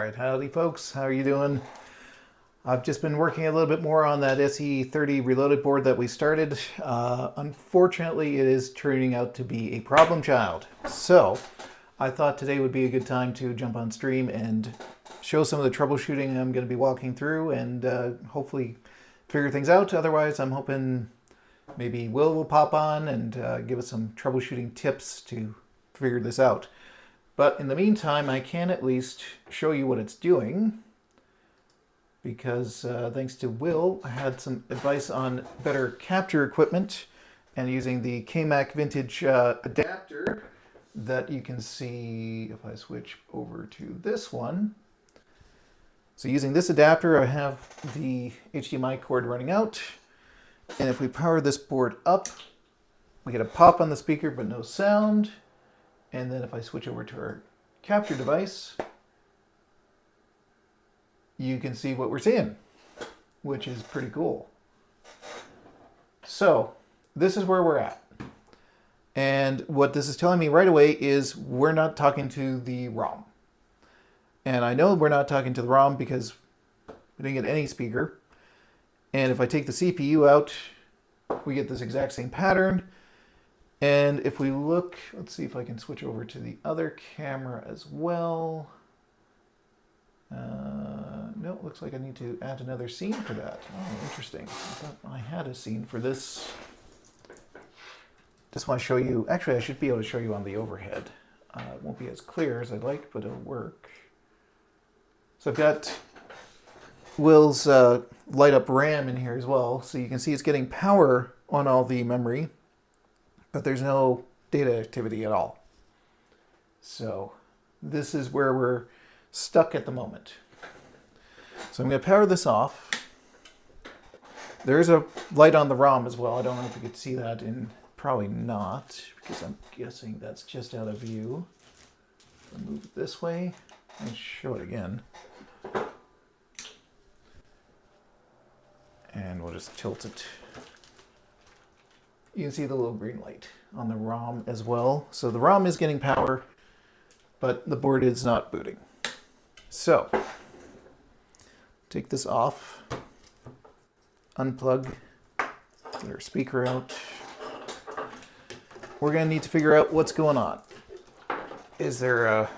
Alright, howdy folks, how are you doing? I've just been working a little bit more on that SE30 reloaded board that we started. Unfortunately, it is turning out to be a problem child. So, I thought today would be a good time to jump on stream and show some of the troubleshooting I'm going to be walking through and hopefully figure things out. Otherwise, I'm hoping maybe Will pop on and give us some troubleshooting tips to figure this out. But in the meantime, I can at least show you what it's doing because thanks to Will, I had some advice on better capture equipment and using the KMac vintage adapter that you can see if I switch over to this one. So using this adapter, I have the HDMI cord running out. And if we power this board up, we get a pop on the speaker but no sound. And then if I switch over to our capture device, you can see what we're seeing, which is pretty cool. So this is where we're at. And what this is telling me right away is we're not talking to the ROM. And I know we're not talking to the ROM because we didn't get any speaker. And if I take the CPU out, we get this exact same pattern. And if we look, let's see if I can switch over to the other camera as well. No, it looks like I need to add another scene for that. Oh, interesting. I thought I had a scene for this. Just want to show you, actually I should be able to show you on the overhead. It won't be as clear as I'd like, but it'll work. So I've got Will's light up RAM in here as well. So you can see it's getting power on all the memory, but there's no data activity at all. So this is where we're stuck at the moment. So I'm going to power this off. There's a light on the ROM as well. I don't know if you could see that in, probably not, because I'm guessing that's just out of view. I'll move it this way and show it again. And we'll just tilt it. You can see the little green light on the ROM as well. So the ROM is getting power, but the board is not booting. So, take this off, unplug, get our speaker out. We're going to need to figure out what's going on. Is there a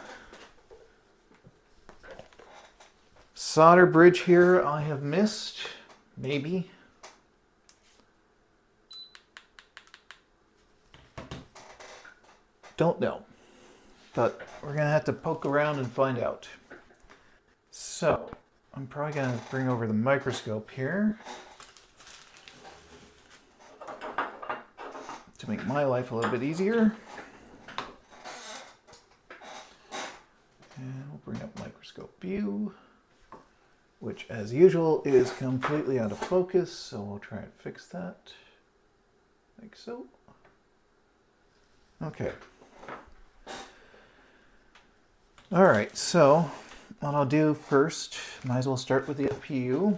solder bridge here I have missed? Maybe. Don't know, but we're gonna have to poke around and find out. So I'm probably gonna bring over the microscope here to make my life a little bit easier. And we'll bring up microscope view, which as usual is completely out of focus, so we'll try and fix that, like so. Okay. All right, so what I'll do first, might as well start with the FPU,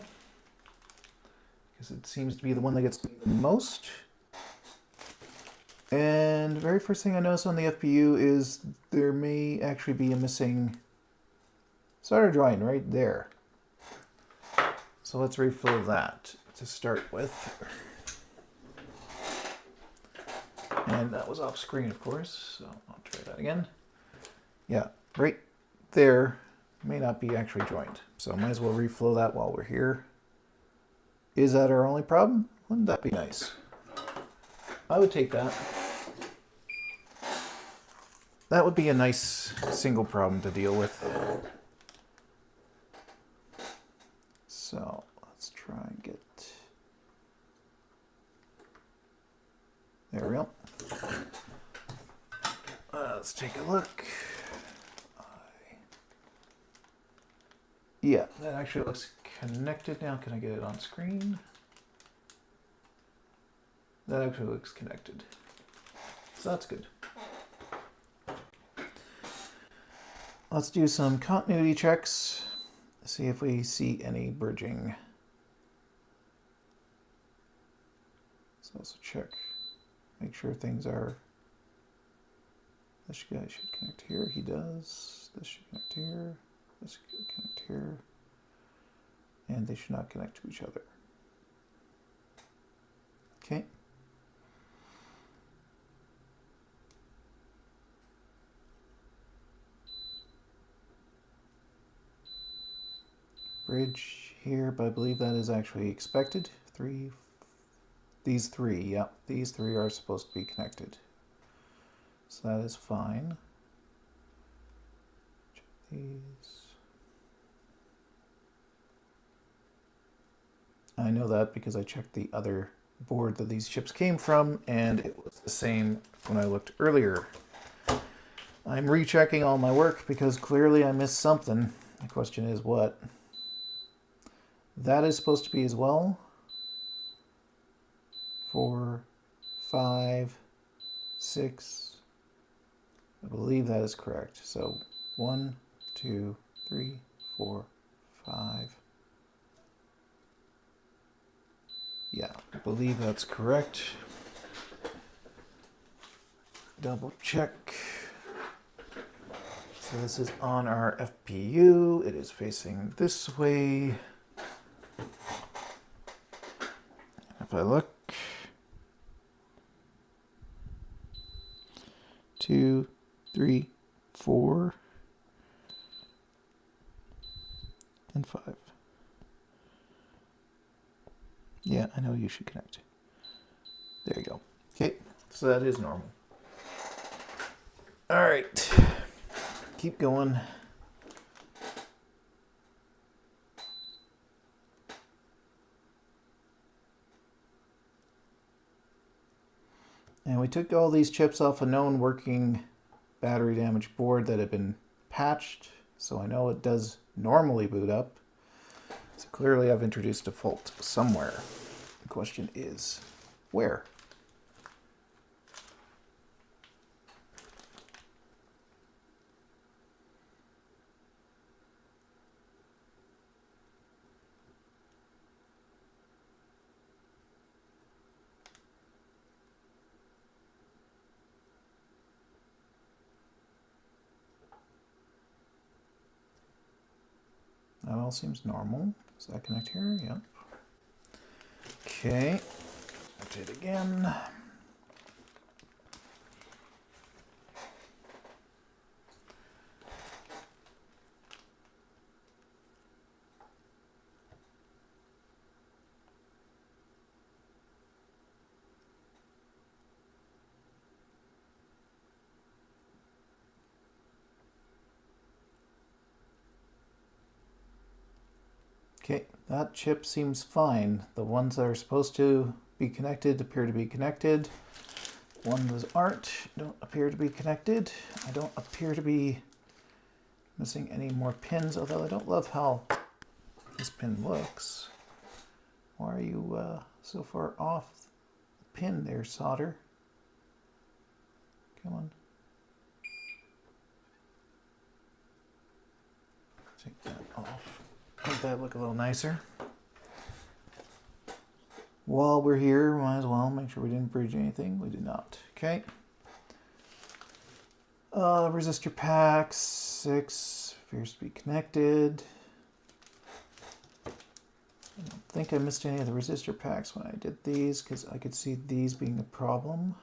because it seems to be the one that gets the most. And the very first thing I notice on the FPU is there may actually be a missing solder joint right there. So let's refill that to start with. And that was off screen, of course, so I'll try that again. Yeah, right there may not be actually joined. So might as well reflow that while we're here. Is that our only problem? Wouldn't that be nice? I would take that. That would be a nice single problem to deal with. So let's try and get... There we go. Let's take a look. Yeah, that actually looks connected now. Can I get it on screen? That actually looks connected. So that's good. Let's do some continuity checks. See if we see any bridging. Let's also check. Make sure things are... This guy should connect here. He does. This should connect here. This could connect here. And they should not connect to each other. Okay. Bridge here, but I believe that is actually expected. These three, yep, these three are supposed to be connected. So that is fine. Check these. I know that because I checked the other board that these chips came from, and it was the same when I looked earlier. I'm rechecking all my work because clearly I missed something. The question is what? That is supposed to be as well. 4, 5, 6. I believe that is correct. So 1, 2, 3, 4, 5. Yeah, I believe that's correct. Double check. So this is on our FPU. It is facing this way. If I look, 2, 3, 4, and 5. Yeah, I know you should connect. There you go. Okay, so that is normal. All right, keep going. And we took all these chips off a known working battery damaged board that had been patched, so I know it does normally boot up. So clearly I've introduced a fault somewhere. The question is, where? That all seems normal. Does that connect here? Yep. Okay. Rotate again. Okay, that chip seems fine. The ones that are supposed to be connected appear to be connected. Ones that aren't don't appear to be connected. I don't appear to be missing any more pins, although I don't love how this pin looks. Why are you so far off the pin there, solder? Come on. Take that off. Make that look a little nicer. While we're here, might as well make sure we didn't bridge anything. We did not. Okay. Resistor pack 6 appears to be connected. I don't think I missed any of the resistor packs when I did these because I could see these being a problem.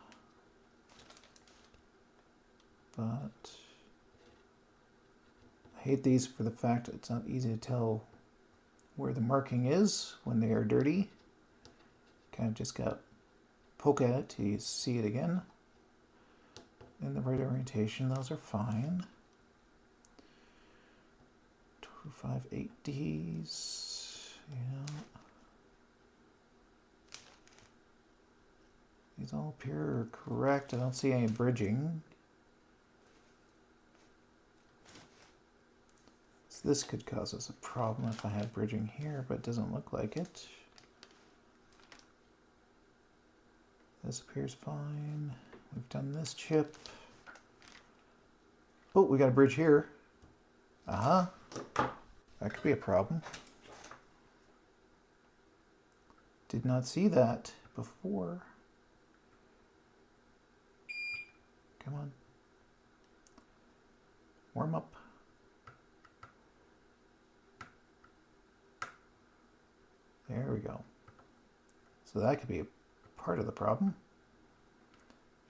But I hate these for the fact that it's not easy to tell where the marking is when they are dirty. Kind of just got to poke at it till you see it again. In the right orientation, those are fine. 258Ds, yeah. These all appear correct. I don't see any bridging. So this could cause us a problem if I had bridging here, but it doesn't look like it. This appears fine. We've done this chip. Oh, we got a bridge here. Uh-huh. That could be a problem. Did not see that before. Come on. Warm up. There we go. So that could be a part of the problem.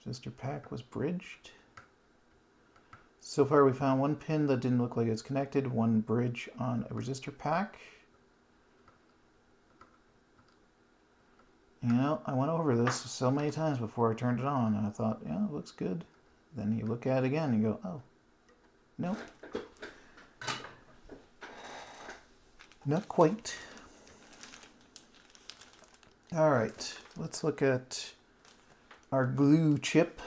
Resistor pack was bridged. So far we found one pin that didn't look like it's connected, one bridge on a resistor pack. You know, I went over this so many times before I turned it on, and I thought, yeah, it looks good. Then you look at it again and you go, oh, no. Not quite. All right, let's look at our glue chip.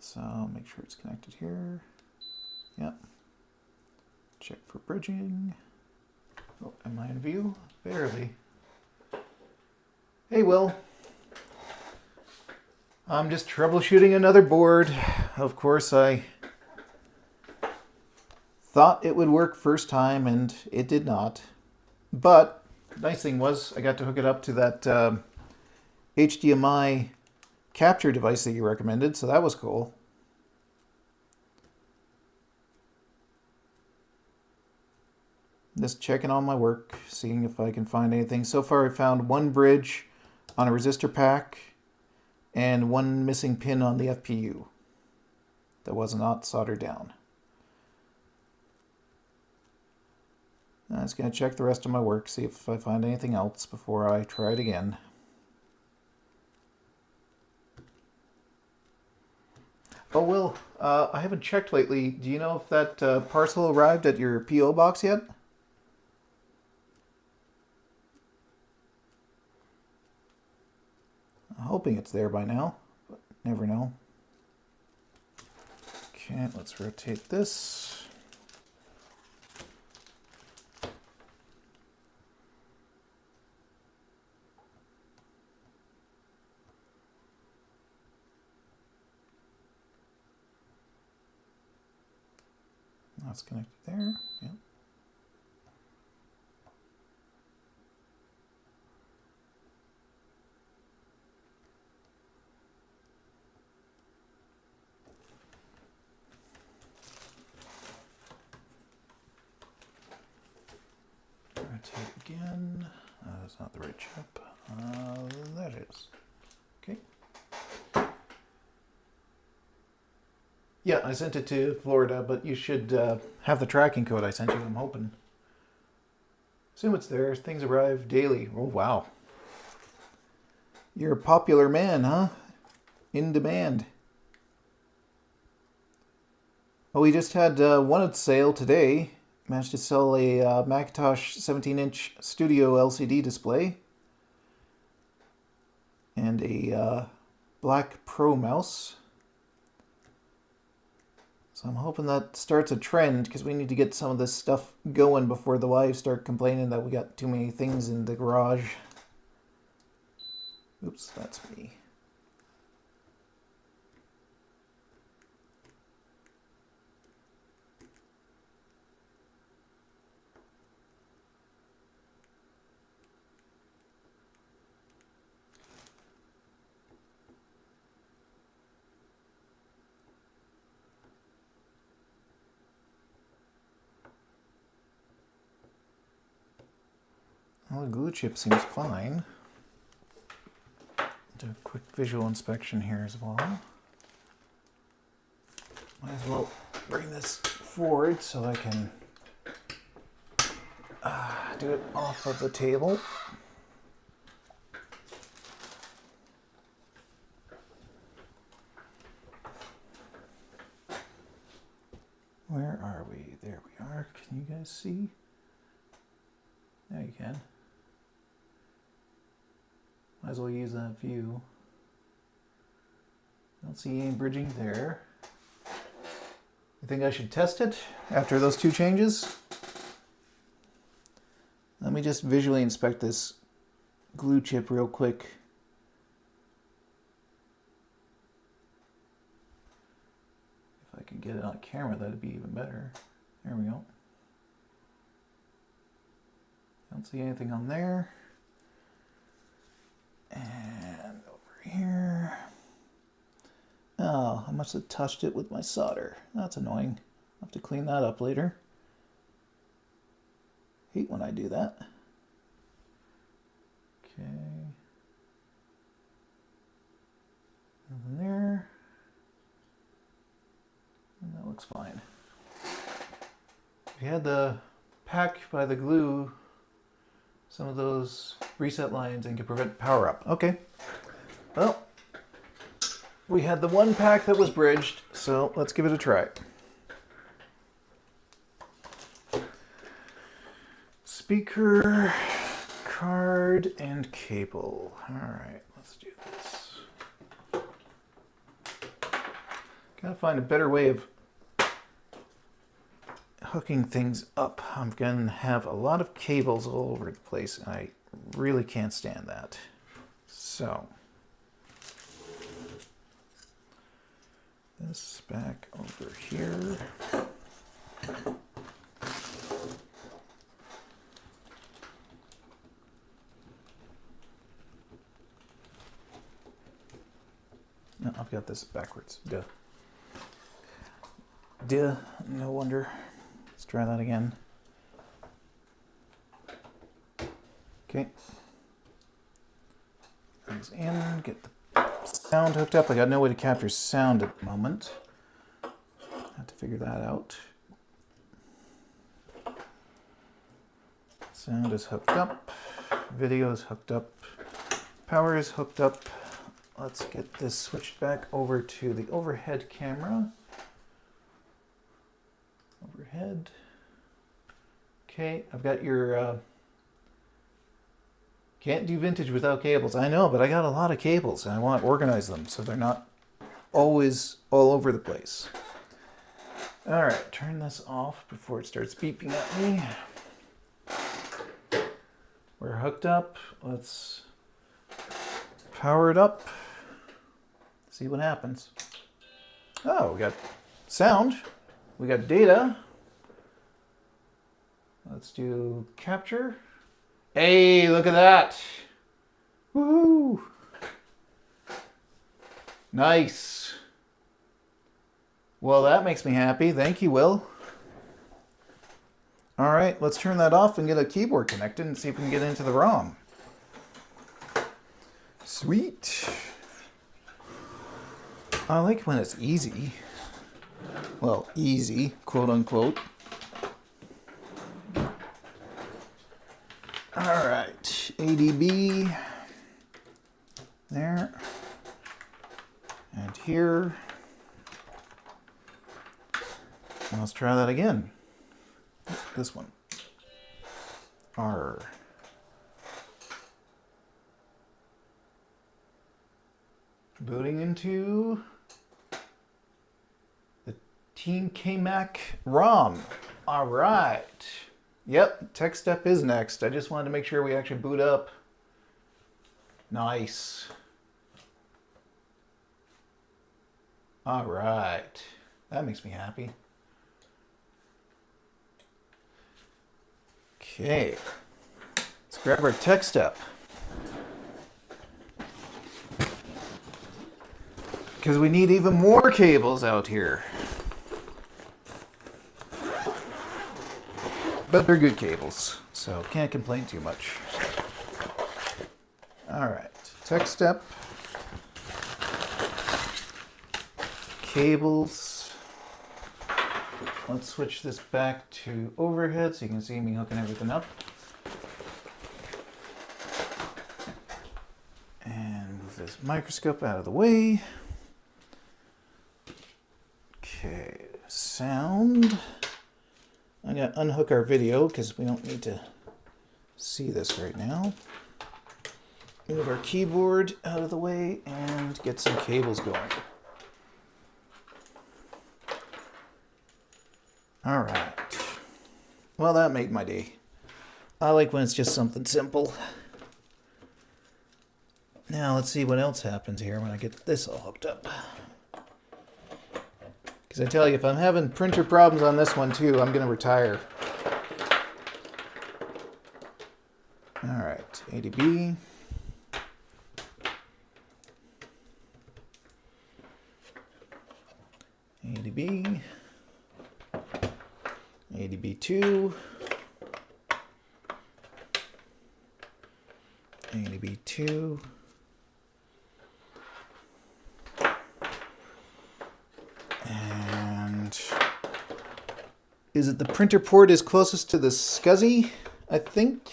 So make sure it's connected here. Yep. Check for bridging. Oh, am I in view? Barely. Hey, Will. I'm just troubleshooting another board. Of course, I thought it would work first time, and it did not. But the nice thing was I got to hook it up to that HDMI capture device that you recommended, so that was cool. Just checking on my work, seeing if I can find anything. So far I found one bridge on a resistor pack and one missing pin on the FPU that was not soldered down. I'm just going to check the rest of my work, see if I find anything else before I try it again. Oh, Will, I haven't checked lately. Do you know if that parcel arrived at your P.O. box yet? I'm hoping it's there by now, but never know. Okay, let's rotate this. That's connected there. Yep. Rotate again. That's not the right chip. That is. Okay. Yeah, I sent it to Florida, but you should have the tracking code I sent you, I'm hoping. Assume it's there. Things arrive daily. Oh, wow. You're a popular man, huh? In demand. Well, we just had one at sale today. Managed to sell a Macintosh 17-inch Studio LCD display. And a black Pro mouse. So I'm hoping that starts a trend, because we need to get some of this stuff going before the wives start complaining that we got too many things in the garage. Oops, that's me. Well, the glue chip seems fine. Do a quick visual inspection here as well. Might as well bring this forward so I can do it off of the table. Where are we? There we are. Can you guys see? There you can. Might as well use that view. Don't see any bridging there. You think I should test it after those two changes? Let me just visually inspect this glue chip real quick. If I could get it on camera, that'd be even better. There we go. Don't see anything on there. And over here. Oh, I must have touched it with my solder. That's annoying. I'll have to clean that up later. hate when I do that. Okay. Nothing there. And that looks fine. We had the pack by the glue some of those reset lines and can prevent power up. Okay. Well, we had the one pack that was bridged, so let's give it a try. Speaker, card, and cable. All right, let's do this. Gotta find a better way of hooking things up. I'm gonna have a lot of cables all over the place, and I really can't stand that. So, this back over here. No, I've got this backwards. Duh. Duh. No wonder. Let's try that again. Okay. Things in. Get the sound hooked up. I got no way to capture sound at the moment. I have to figure that out. Sound is hooked up. Video is hooked up. Power is hooked up. Let's get this switched back over to the overhead camera. Overhead. Okay, I've got your... Can't do vintage without cables. I know, but I got a lot of cables and I want to organize them so they're not always all over the place. All right, turn this off before it starts beeping at me. We're hooked up. Let's power it up. See what happens. Oh, we got sound. We got data. Let's do capture. Hey, look at that. Woohoo. Nice. Well, that makes me happy. Thank you, Will. All right, let's turn that off and get a keyboard connected and see if we can get into the ROM. Sweet. I like when it's easy. Well, easy, quote unquote. All right, ADB. There. And here. And let's try that again. This one. R. Booting into the Team KMac ROM. All right. Yep, tech step is next. I just wanted to make sure we actually boot up. Nice. All right. That makes me happy. Okay. Let's grab our tech step. Because we need even more cables out here. But they're good cables, so can't complain too much. All right, tech step. Cables. Let's switch this back to overhead so you can see me hooking everything up. And move this microscope out of the way. Okay, sound. I'm going to unhook our video because we don't need to see this right now. Move our keyboard out of the way and get some cables going. All right. Well, that made my day. I like when it's just something simple. Now let's see what else happens here when I get this all hooked up. Because I tell you, if I'm having printer problems on this one too, I'm going to retire. All right, ADB. ADB. ADB2. A to B2. And is it the printer port is closest to the SCSI, I think?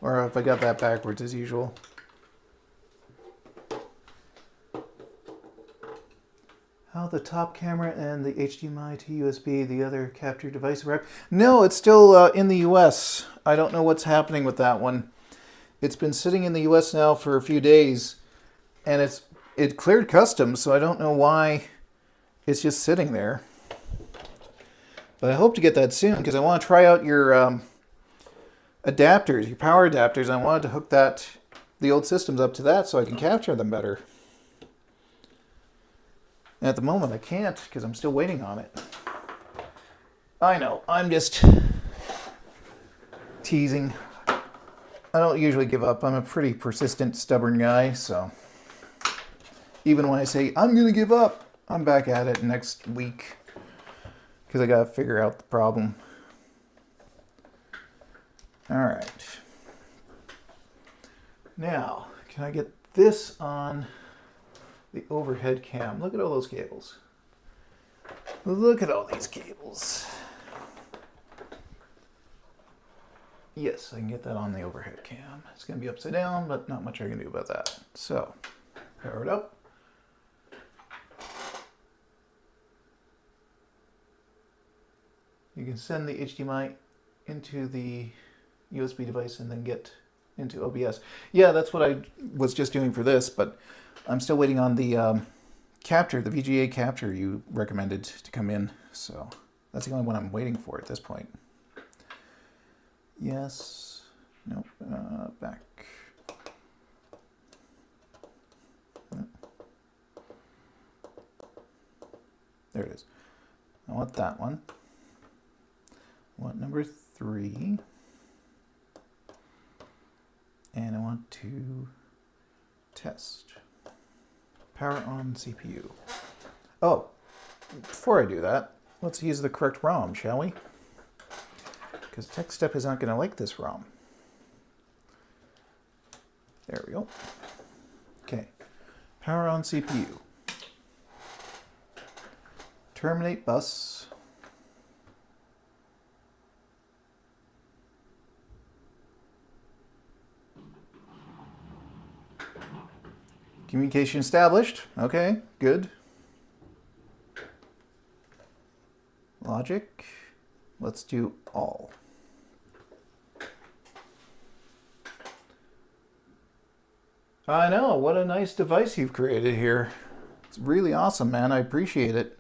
Or if I got that backwards as usual. How the top camera and the HDMI to USB, the other capture device arrived? No, it's still in the US. I don't know what's happening with that one. It's been sitting in the US now for a few days, and it cleared customs, so I don't know why it's just sitting there. But I hope to get that soon because I want to try out your adapters, your power adapters. I wanted to hook the old systems up to that so I can capture them better. And at the moment I can't because I'm still waiting on it. I know, I'm just teasing. I don't usually give up. I'm a pretty persistent, stubborn guy, so even when I say I'm going to give up, I'm back at it next week because I got to figure out the problem. All right. Now, can I get this on the overhead cam? Look at all those cables. Look at all these cables. Yes, I can get that on the overhead cam. It's going to be upside down, but not much I can do about that. So, power it up. You can send the HDMI into the USB device and then get into OBS. Yeah, that's what I was just doing for this, but I'm still waiting on the capture, the VGA capture you recommended to come in. So that's the only one I'm waiting for at this point. Yes. Nope. Back. Nope. There it is. I want that one. I want number 3. And I want to test. Power on CPU. Oh, before I do that, let's use the correct ROM, shall we? Because TechStep is not going to like this ROM. There we go. Okay. Power on CPU. Terminate bus. Communication established. Okay, good. Logic. Let's do all. I know, what a nice device you've created here. It's really awesome, man. I appreciate it.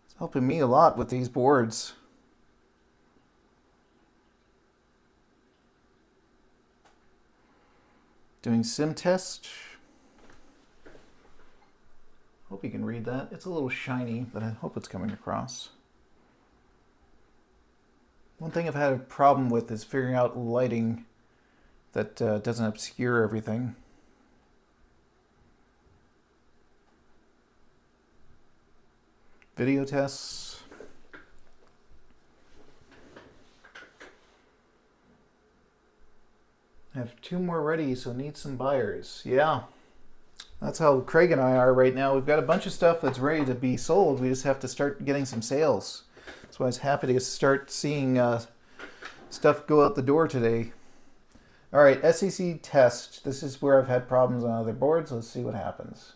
It's helping me a lot with these boards. Doing sim test. Hope you can read that. It's a little shiny, but I hope it's coming across. One thing I've had a problem with is figuring out lighting that doesn't obscure everything. Video tests. I have 2 more ready, so need some buyers. Yeah. That's how Craig and I are right now. We've got a bunch of stuff that's ready to be sold. We just have to start getting some sales. That's why I was happy to start seeing stuff go out the door today. All right, SEC test. This is where I've had problems on other boards. Let's see what happens.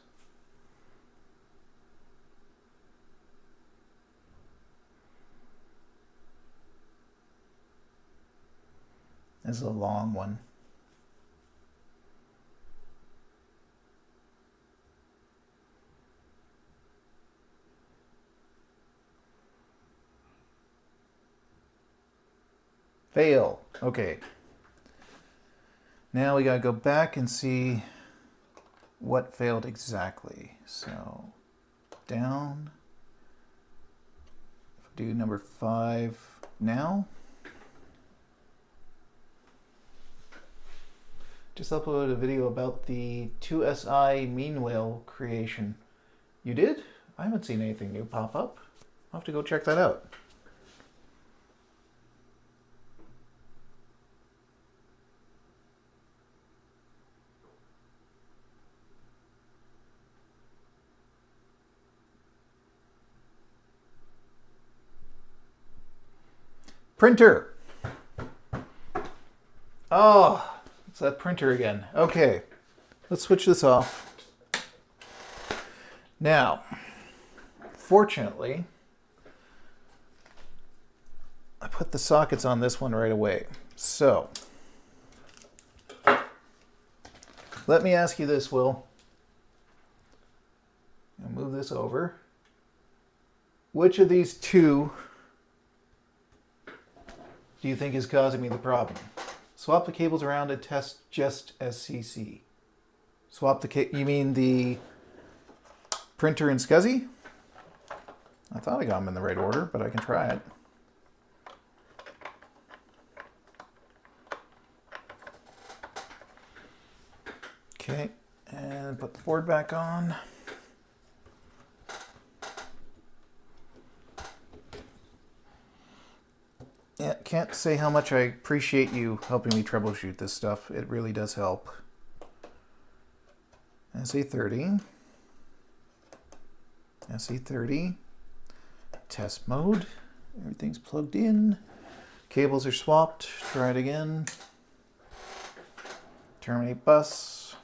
This is a long one. Fail. Okay. Now we gotta go back and see what failed exactly. So down. Do number 5 now. Just uploaded a video about the 2SI mean whale creation. You did? I haven't seen anything new pop up. I'll have to go check that out. Printer. Oh, it's that printer again. Okay, let's switch this off. Now, fortunately, I put the sockets on this one right away. So, let me ask you this, Will. I'll move this over. Which of these two do you think is causing me the problem? Swap the cables around and test just SCC. Swap the you mean the printer and SCSI? I thought I got them in the right order, but I can try it. Okay, and put the board back on. Yeah, can't say how much I appreciate you helping me troubleshoot this stuff. It really does help. SE30. SE30. Test mode. Everything's plugged in. Cables are swapped. Try it again. Terminate bus.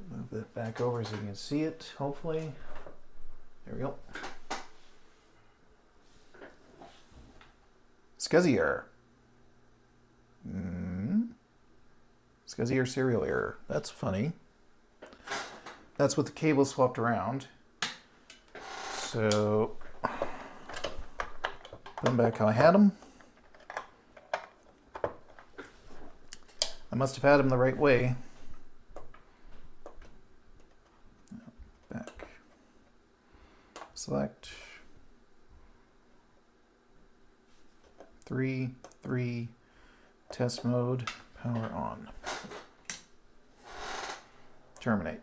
Move it back over so you can see it, hopefully. There we go. SCSI error. SCSI error serial error. That's funny. That's what the cable swapped around. So, put them back how I had them. I must have had them the right way. Back. Select 3, test mode, power on. Terminate.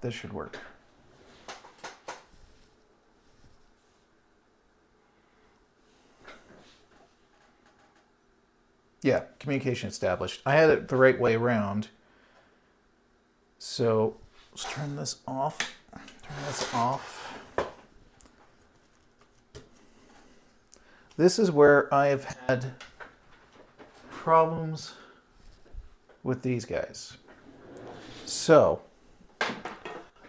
This should work. Yeah, communication established. I had it the right way around. So let's turn this off. Turn this off. This is where I've had problems with these guys. So,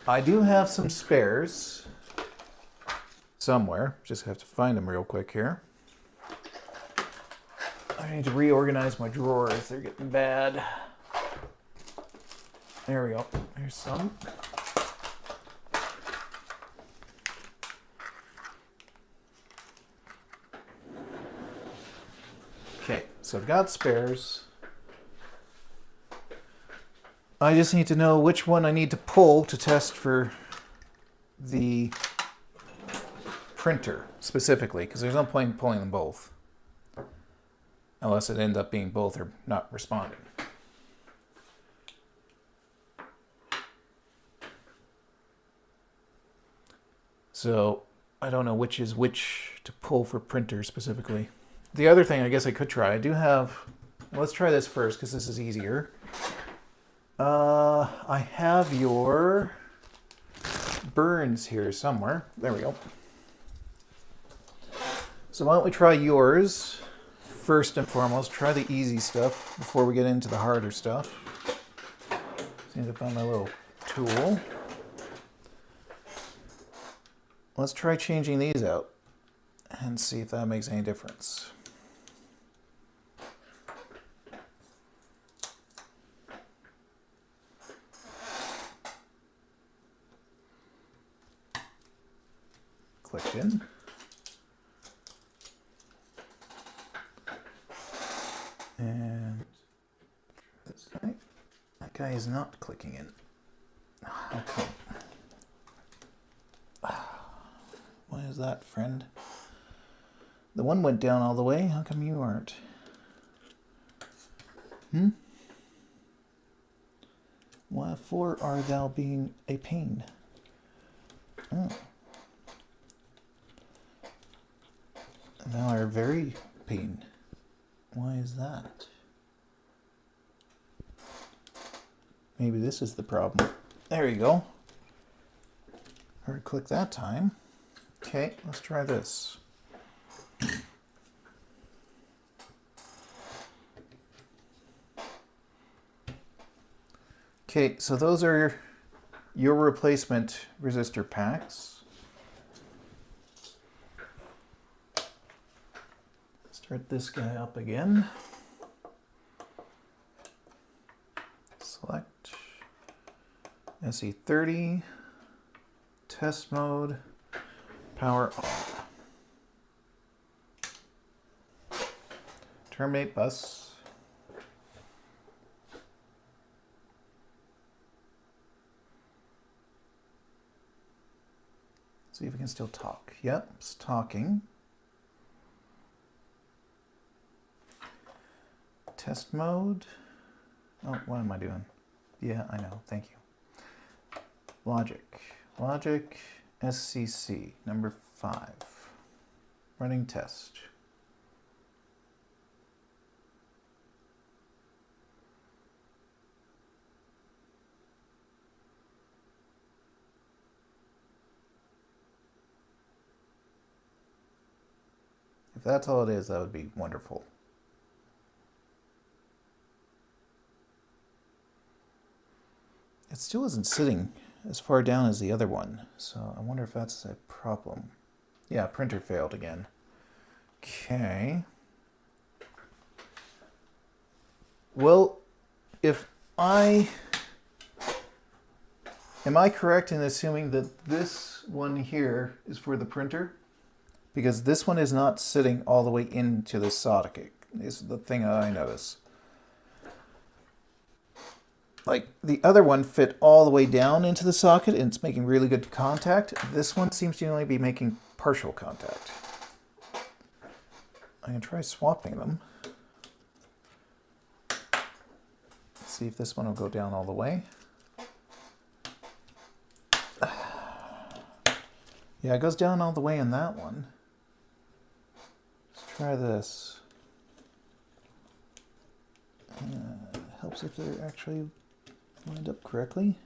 I do have some spares somewhere. Just have to find them real quick here. I need to reorganize my drawers. They're getting bad. There we go. Here's some. Okay, so I've got spares. I just need to know which one I need to pull to test for the printer specifically, because there's no point in pulling them both. Unless it ends up being both or not responding. So I don't know which is which to pull for printer specifically. The other thing I guess I could try, I do have, let's try this first because this is easier. I have your burns here somewhere. There we go. So why don't we try yours first and foremost. Try the easy stuff before we get into the harder stuff. Just need to find my little tool. Let's try changing these out and see if that makes any difference. Clicked in. And this guy. That guy is not clicking in. How come? Why is that, friend? The one went down all the way. How come you aren't? Wherefore art thou being a pain? Oh. Thou art very pain. Why is that? Maybe this is the problem. There you go. Hard click that time. Okay, let's try this. Okay, so those are your replacement resistor packs. Start this guy up again. Select SE30, test mode, power on. Terminate bus. See if we can still talk. Yep, it's talking. Test mode. Oh, what am I doing? Yeah, I know. Thank you. Logic. Logic SCC number 5. Running test. If that's all it is, that would be wonderful. It still isn't sitting as far down as the other one, so I wonder if that's a problem. Yeah, printer failed again. Okay. Well, am I correct in assuming that this one here is for the printer? Because this one is not sitting all the way into the socket, is the thing that I notice. Like, the other one fit all the way down into the socket and it's making really good contact. This one seems to only be making partial contact. I can try swapping them. See if this one will go down all the way. Yeah, it goes down all the way in that one. Let's try this. Helps if they're actually lined up correctly.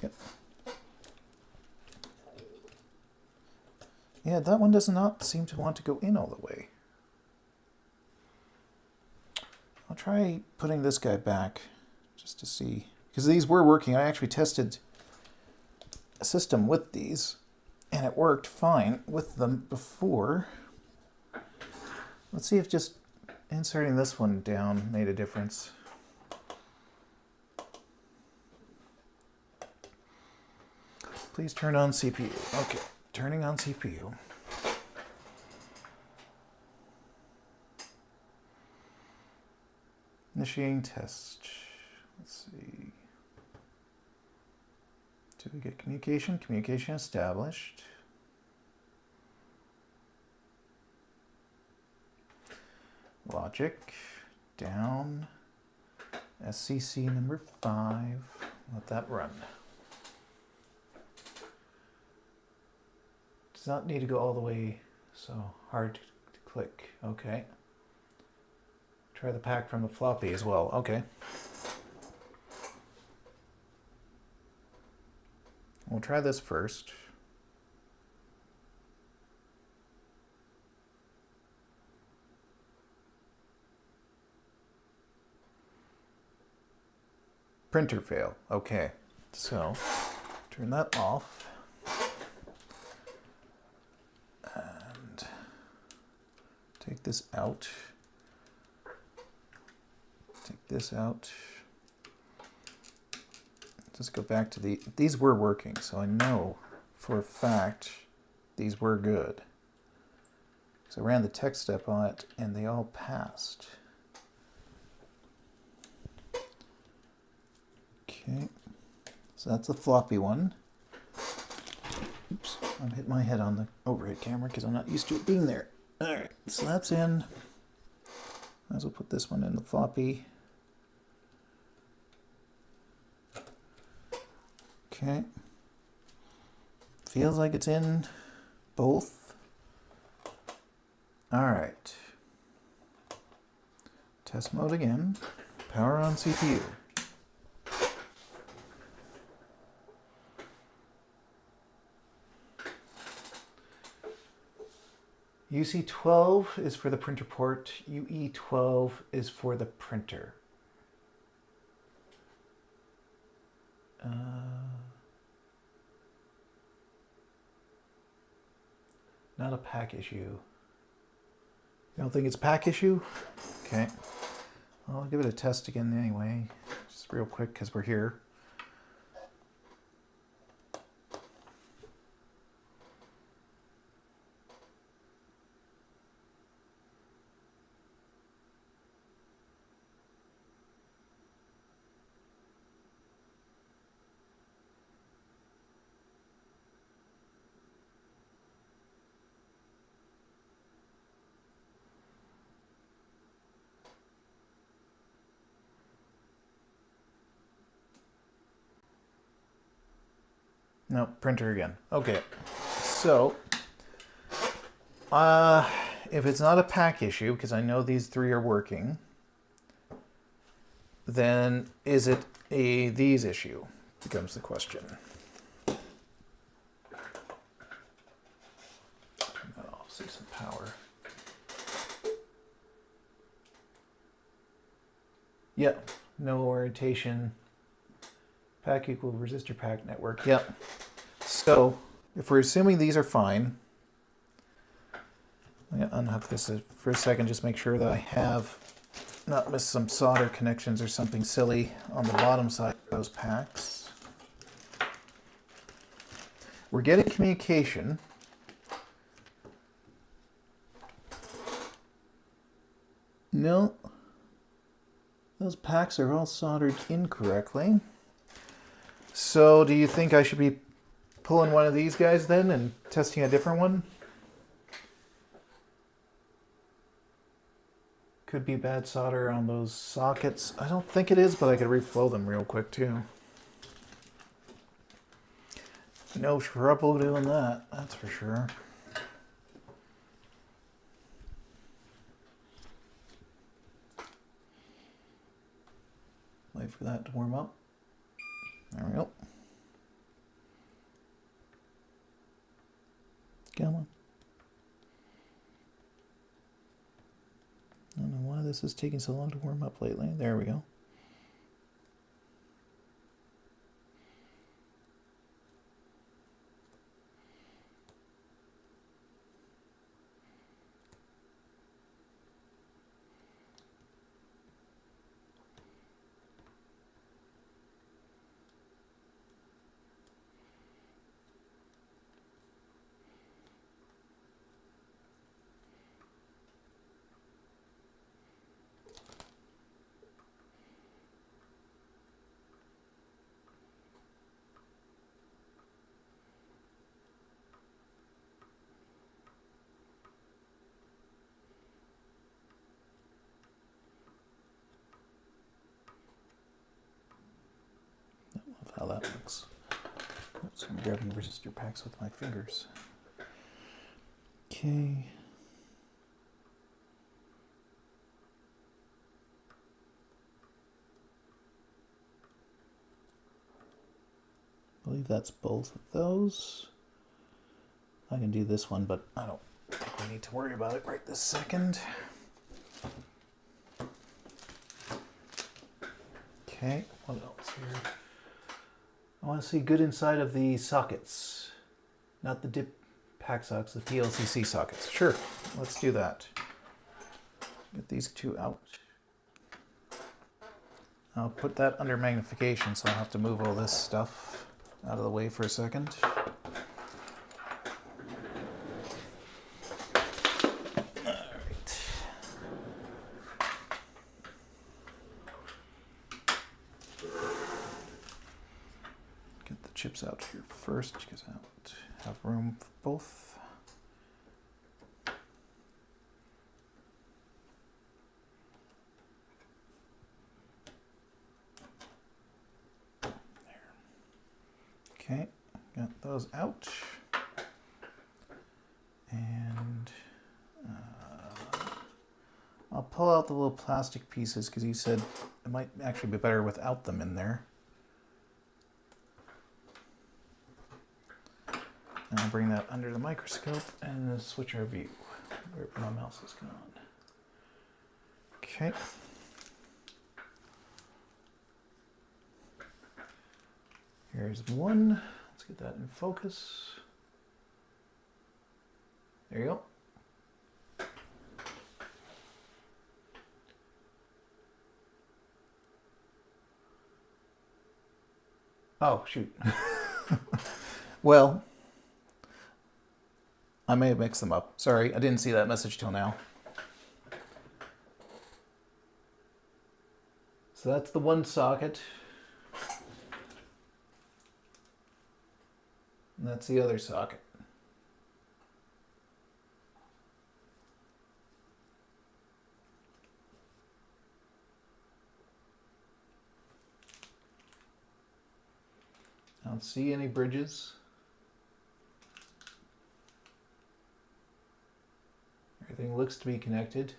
Yep. Yeah, that one does not seem to want to go in all the way. I'll try putting this guy back just to see, because these were working. I actually tested a system with these and it worked fine with them before. Let's see if just inserting this one down made a difference. Please turn on CPU. Okay, turning on CPU. Initiating test. Let's see. Do we get communication? Communication established. Logic, down, SCC number 5, let that run. Does not need to go all the way, so hard to click, okay. Try the pack from the floppy as well, okay. We'll try this first. Printer fail. Okay, so turn that off and take this out. Take this out. Just go back to these were working, so I know for a fact these were good. So I ran the tech step on it and they all passed. Okay, so that's the floppy one. Oops, I'm hitting my head on the overhead camera because I'm not used to it being there. Alright, so that's in. Might as well put this one in the floppy. Okay. Feels like it's in both. Alright. Test mode again. Power on CPU. UC12 is for the printer port. UE12 is for the printer. Not a pack issue. You don't think it's a pack issue? Okay. I'll give it a test again anyway, just real quick because we're here. No, printer again. Okay, so if it's not a pack issue, because I know these three are working, then is it a these issue? Becomes the question. Turn that off, save some power. Yeah, no orientation. Pack equal resistor pack network. Yep. So if we're assuming these are fine, I'm going to unhook this for a second, just make sure that I have not missed some solder connections or something silly on the bottom side of those packs. We're getting communication. No, those packs are all soldered incorrectly. So do you think I should be pulling one of these guys then and testing a different one? Could be bad solder on those sockets. I don't think it is, but I could reflow them real quick too. No trouble doing that, that's for sure. Wait for that to warm up. There we go. Come on. I don't know why this is taking so long to warm up lately. There we go. How that looks. Oops, I'm grabbing resistor packs with my fingers. Okay. I believe that's both of those. I can do this one, but I don't think we need to worry about it right this second. Okay, what else here? I want to see good inside of the sockets, not the dip pack sockets, the PLCC sockets. Sure, let's do that. Get these two out. I'll put that under magnification, so I'll have to move all this stuff out of the way for a second. Chips out here first because I don't have room for both. There. Okay, got those out. And I'll pull out the little plastic pieces because he said it might actually be better without them in there. And I'll bring that under the microscope and switch our view. Where my mouse is gone. Okay. Here's one. Let's get that in focus. There you go. Oh, shoot. Well, I may have mixed them up. Sorry, I didn't see that message till now. So that's the one socket. And that's the other socket. I don't see any bridges. Everything looks to be connected.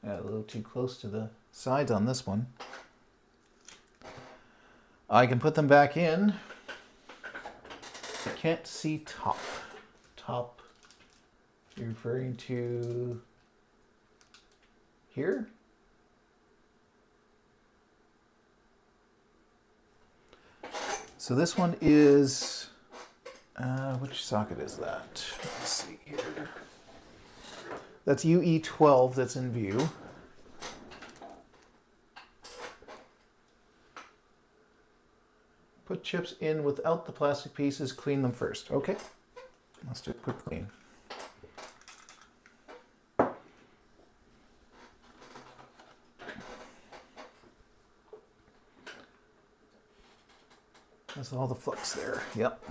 A little too close to the sides on this one. I can put them back in. I can't see top. Top, you're referring to here? So this one is, which socket is that? Let's see here. That's UE12 that's in view. Put chips in without the plastic pieces, clean them first. Okay, let's do a quick clean. That's all the flux there, yep.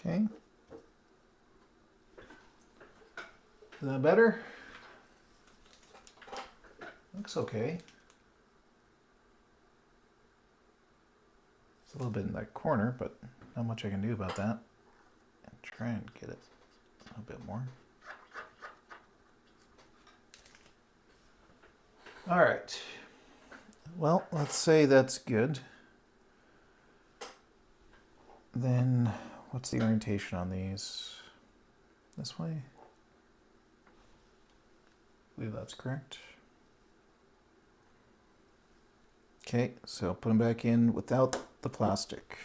Okay. Is that better? Looks okay. It's a little bit in that corner, but not much I can do about that. And try and get it a bit more. All right. Well, let's say that's good. Then what's the orientation on these? This way? I believe that's correct. Okay, so put them back in without the plastic.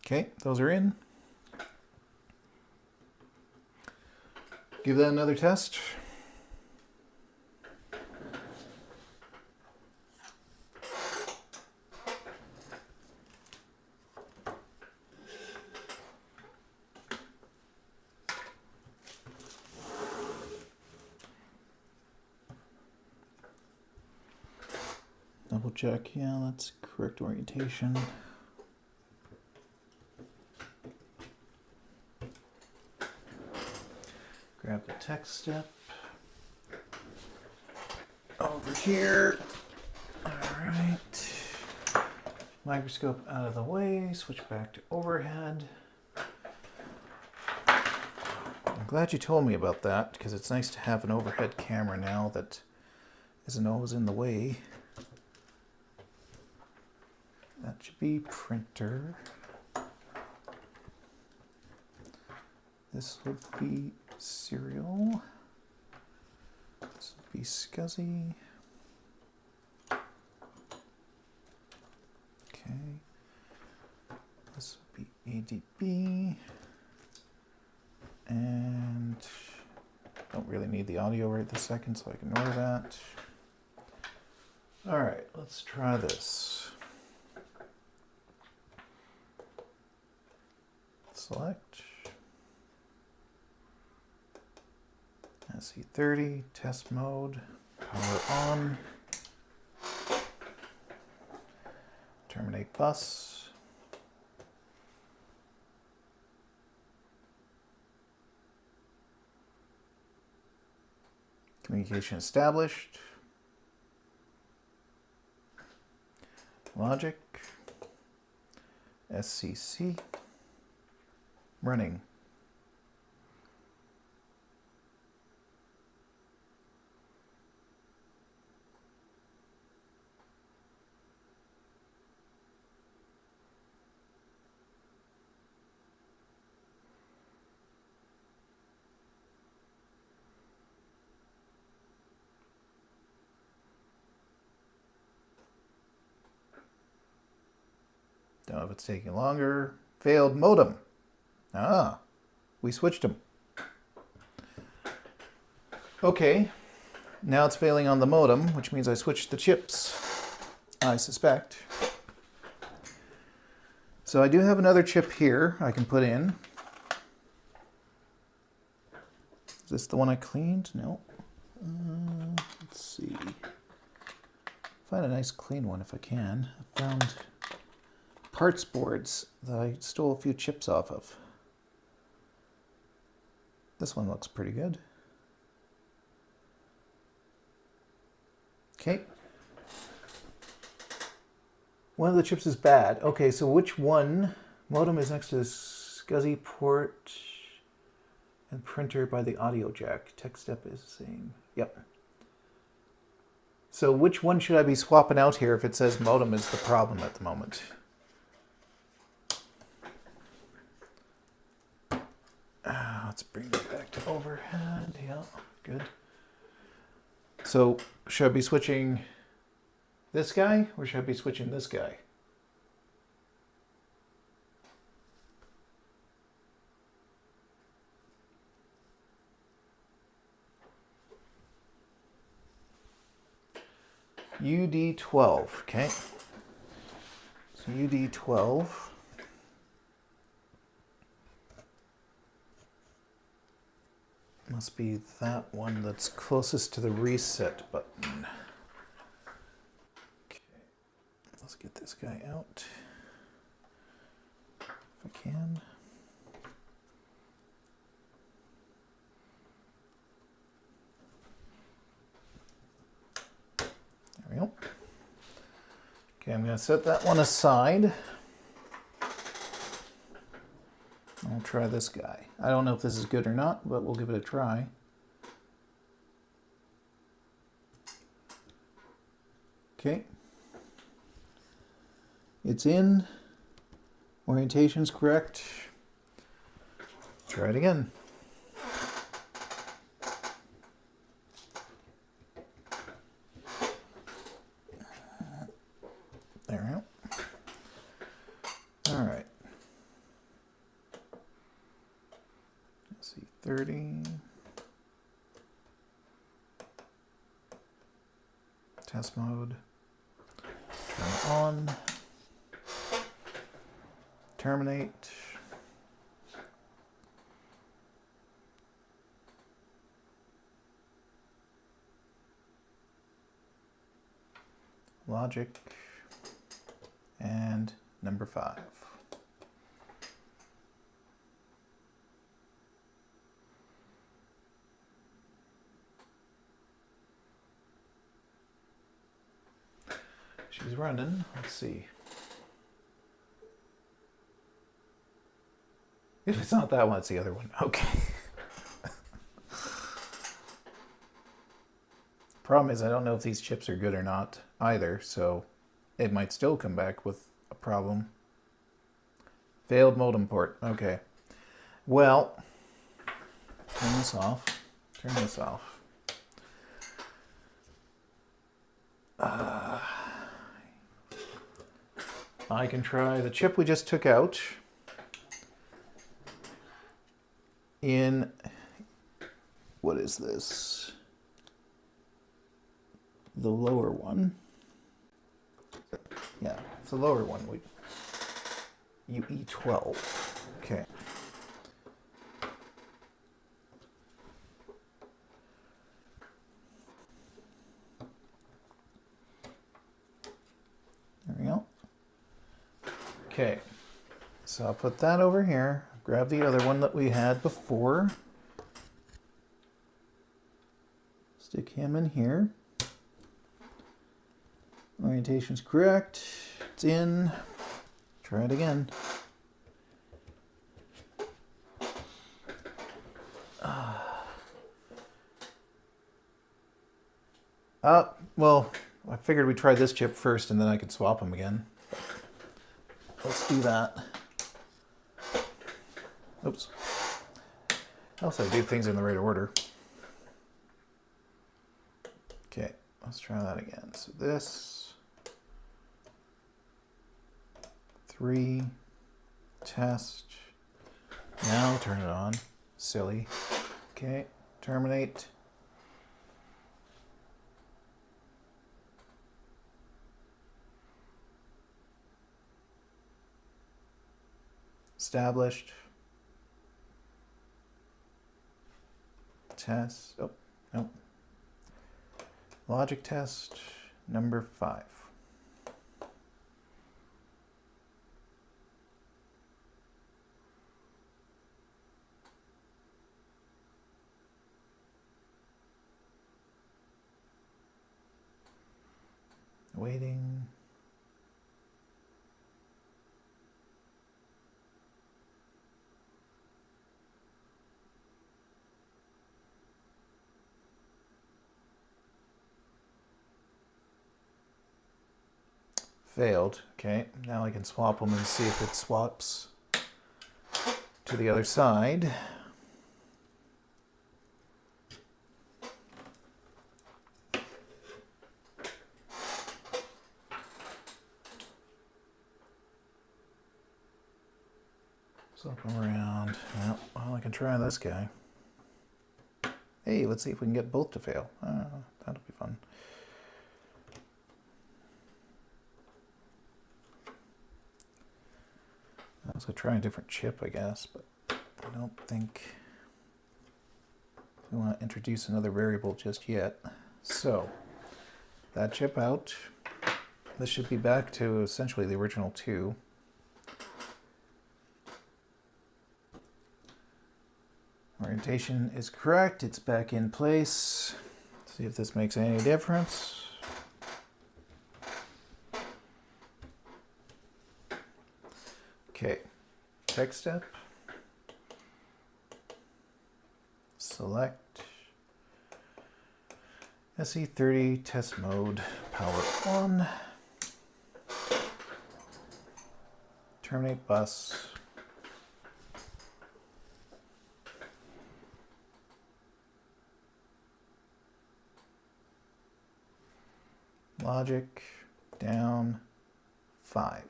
Okay, those are in. Give that another test. Double check, yeah, that's correct orientation. Grab the tech step. Over here. All right. Microscope out of the way, switch back to overhead. I'm glad you told me about that because it's nice to have an overhead camera now that isn't always in the way. That should be printer. This would be serial. This would be SCSI. Okay. This would be ADB. And don't really need the audio right this second, so I can ignore that. All right, let's try this. Select. SE30, test mode, power on, terminate bus. Communication established. Logic. SCC. Running. Don't know if it's taking longer. Failed modem. Ah, we switched them. Okay, now it's failing on the modem, which means I switched the chips, I suspect. So I do have another chip here I can put in. Is this the one I cleaned? No. Let's see. Find a nice clean one if I can. I found parts boards that I stole a few chips off of. This one looks pretty good. Okay. One of the chips is bad. Okay, so which one? Modem is next to the SCSI port and printer by the audio jack. Tech step is the same. Yep. So which one should I be swapping out here if it says modem is the problem at the moment? Let's bring it back to overhead. Yeah, good. So should I be switching this guy or should I be switching this guy? UD12, okay. So UD12. Must be that one that's closest to the reset button. Okay, let's get this guy out if I can. There we go. Okay, I'm going to set that one aside. I'll try this guy. I don't know if this is good or not, but we'll give it a try. Okay. It's in. Orientation's correct. Try it again. There we go. All right. SE30. Test mode. Turn on. Terminate. Logic. And number 5. She's running. Let's see. If it's not that one, it's the other one. Okay. Problem is, I don't know if these chips are good or not either, so it might still come back with a problem. Failed modem port. Okay. Well, turn this off. Turn this off. I can try the chip we just took out in, what is this? The lower one. Yeah, it's the lower one. UE12. Okay. Okay, so I'll put that over here. Grab the other one that we had before. Stick him in here. Orientation's correct. It's in. Try it again. Well, I figured we'd try this chip first and then I could swap them again. Let's do that. Oops. Also, I do things in the right order. Okay, let's try that again. So this, 3, test. Now turn it on. Silly. Okay, terminate. Established. Test. Oh, nope. Logic test number 5. Waiting. Failed. Okay, now I can swap them and see if it swaps to the other side. Swap them around. Well, I can try this guy. Hey, let's see if we can get both to fail. That'll be fun. So try a different chip, I guess, but I don't think we want to introduce another variable just yet. So that chip out. This should be back to essentially the original 2. Orientation is correct. It's back in place. See if this makes any difference. Okay, tech step, select, SE30 test mode, power on, terminate bus, logic down 5.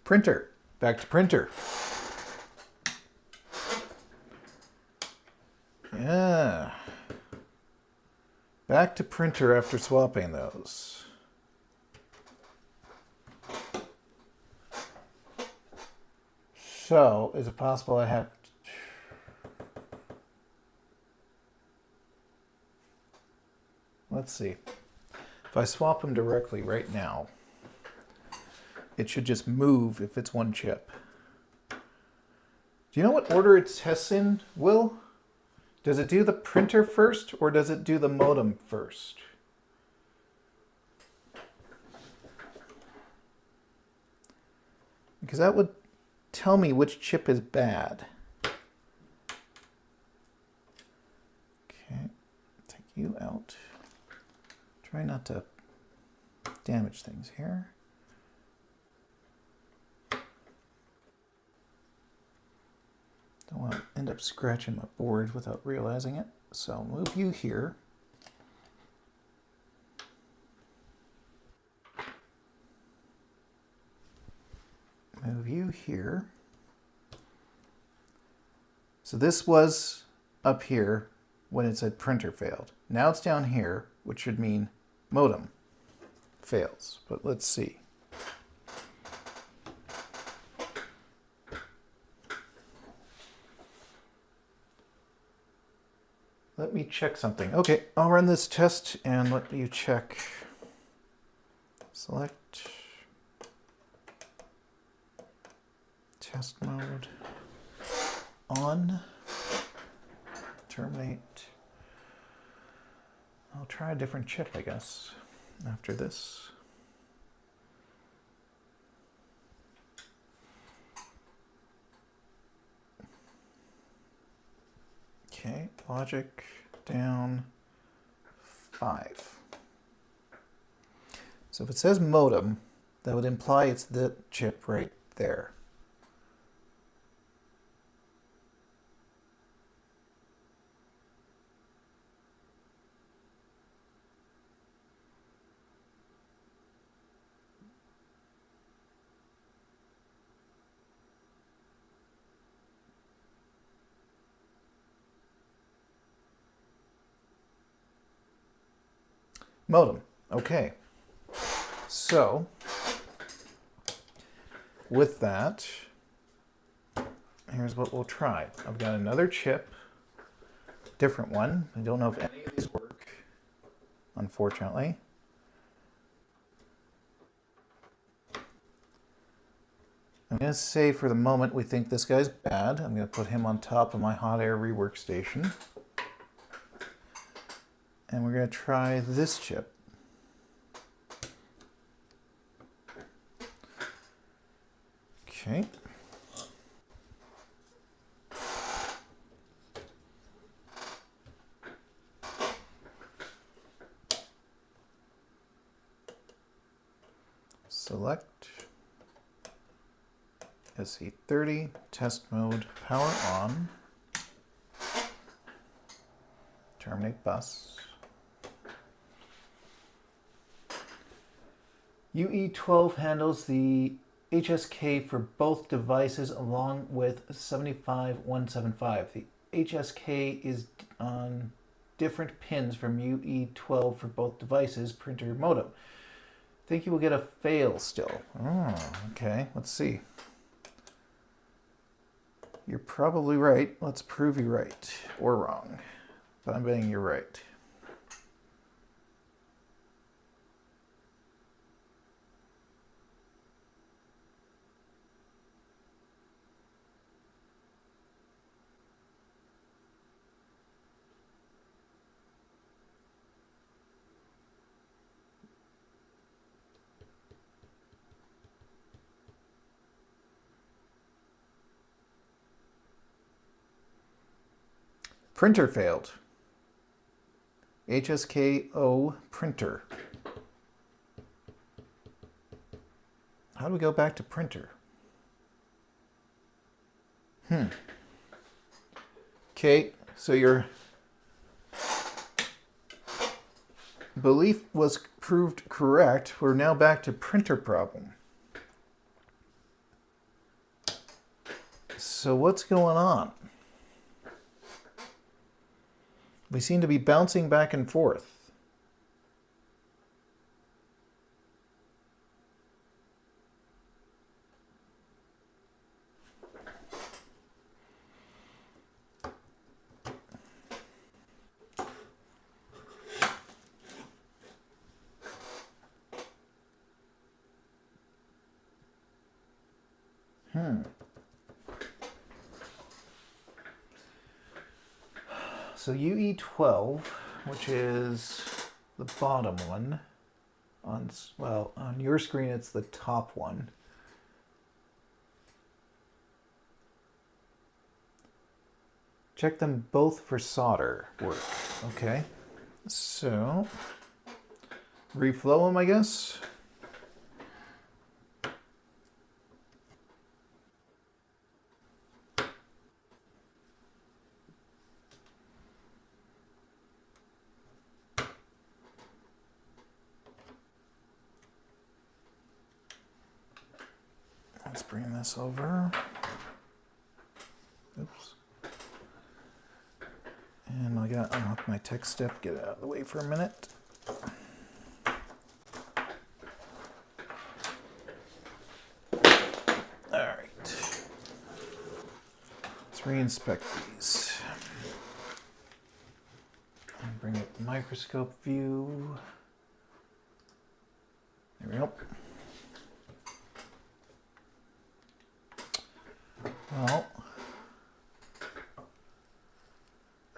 Printer. Back to printer. Yeah. Back to printer after swapping those. So, is it possible I have... Let's see. If I swap them directly right now, it should just move if it's one chip. Do you know what order it tests in, Will? Does it do the printer first or does it do the modem first? Because that would tell me which chip is bad. Okay, take you out. Try not to damage things here. Don't want to end up scratching my board without realizing it. So I'll move you here. here. So this was up here when it said printer failed. Now it's down here, which should mean modem fails. But let's see. Let me check something. Okay, I'll run this test and let you check. Select test mode on. Terminate. I'll try a different chip, I guess, after this. Okay, logic down 5. So if it says modem, that would imply it's the chip right there. Modem. Okay. So, with that, here's what we'll try. I've got another chip, different one. I don't know if any of these work, unfortunately. I'm going to say for the moment we think this guy's bad. I'm going to put him on top of my hot air rework station. And we're going to try this chip. Okay. Select SE30, test mode, power on, terminate bus. UE12 handles the HSK for both devices along with 75175. The HSK is on different pins from UE12 for both devices, printer, modem. Think you will get a fail still. Oh, okay, let's see. You're probably right. Let's prove you right or wrong. But I'm betting you're right. Printer failed. HSKO printer. How do we go back to printer? Okay, so your belief was proved correct. We're now back to printer problem. So what's going on? We seem to be bouncing back and forth. So UE12, which is the bottom one, on your screen it's the top one. Check them both for solder work. Okay, so reflow them, I guess. Let's bring this over. Oops. And I gotta unlock my tech step, get it out of the way for a minute. Alright. Let's re-inspect these. And bring up the microscope view. There we go. Well,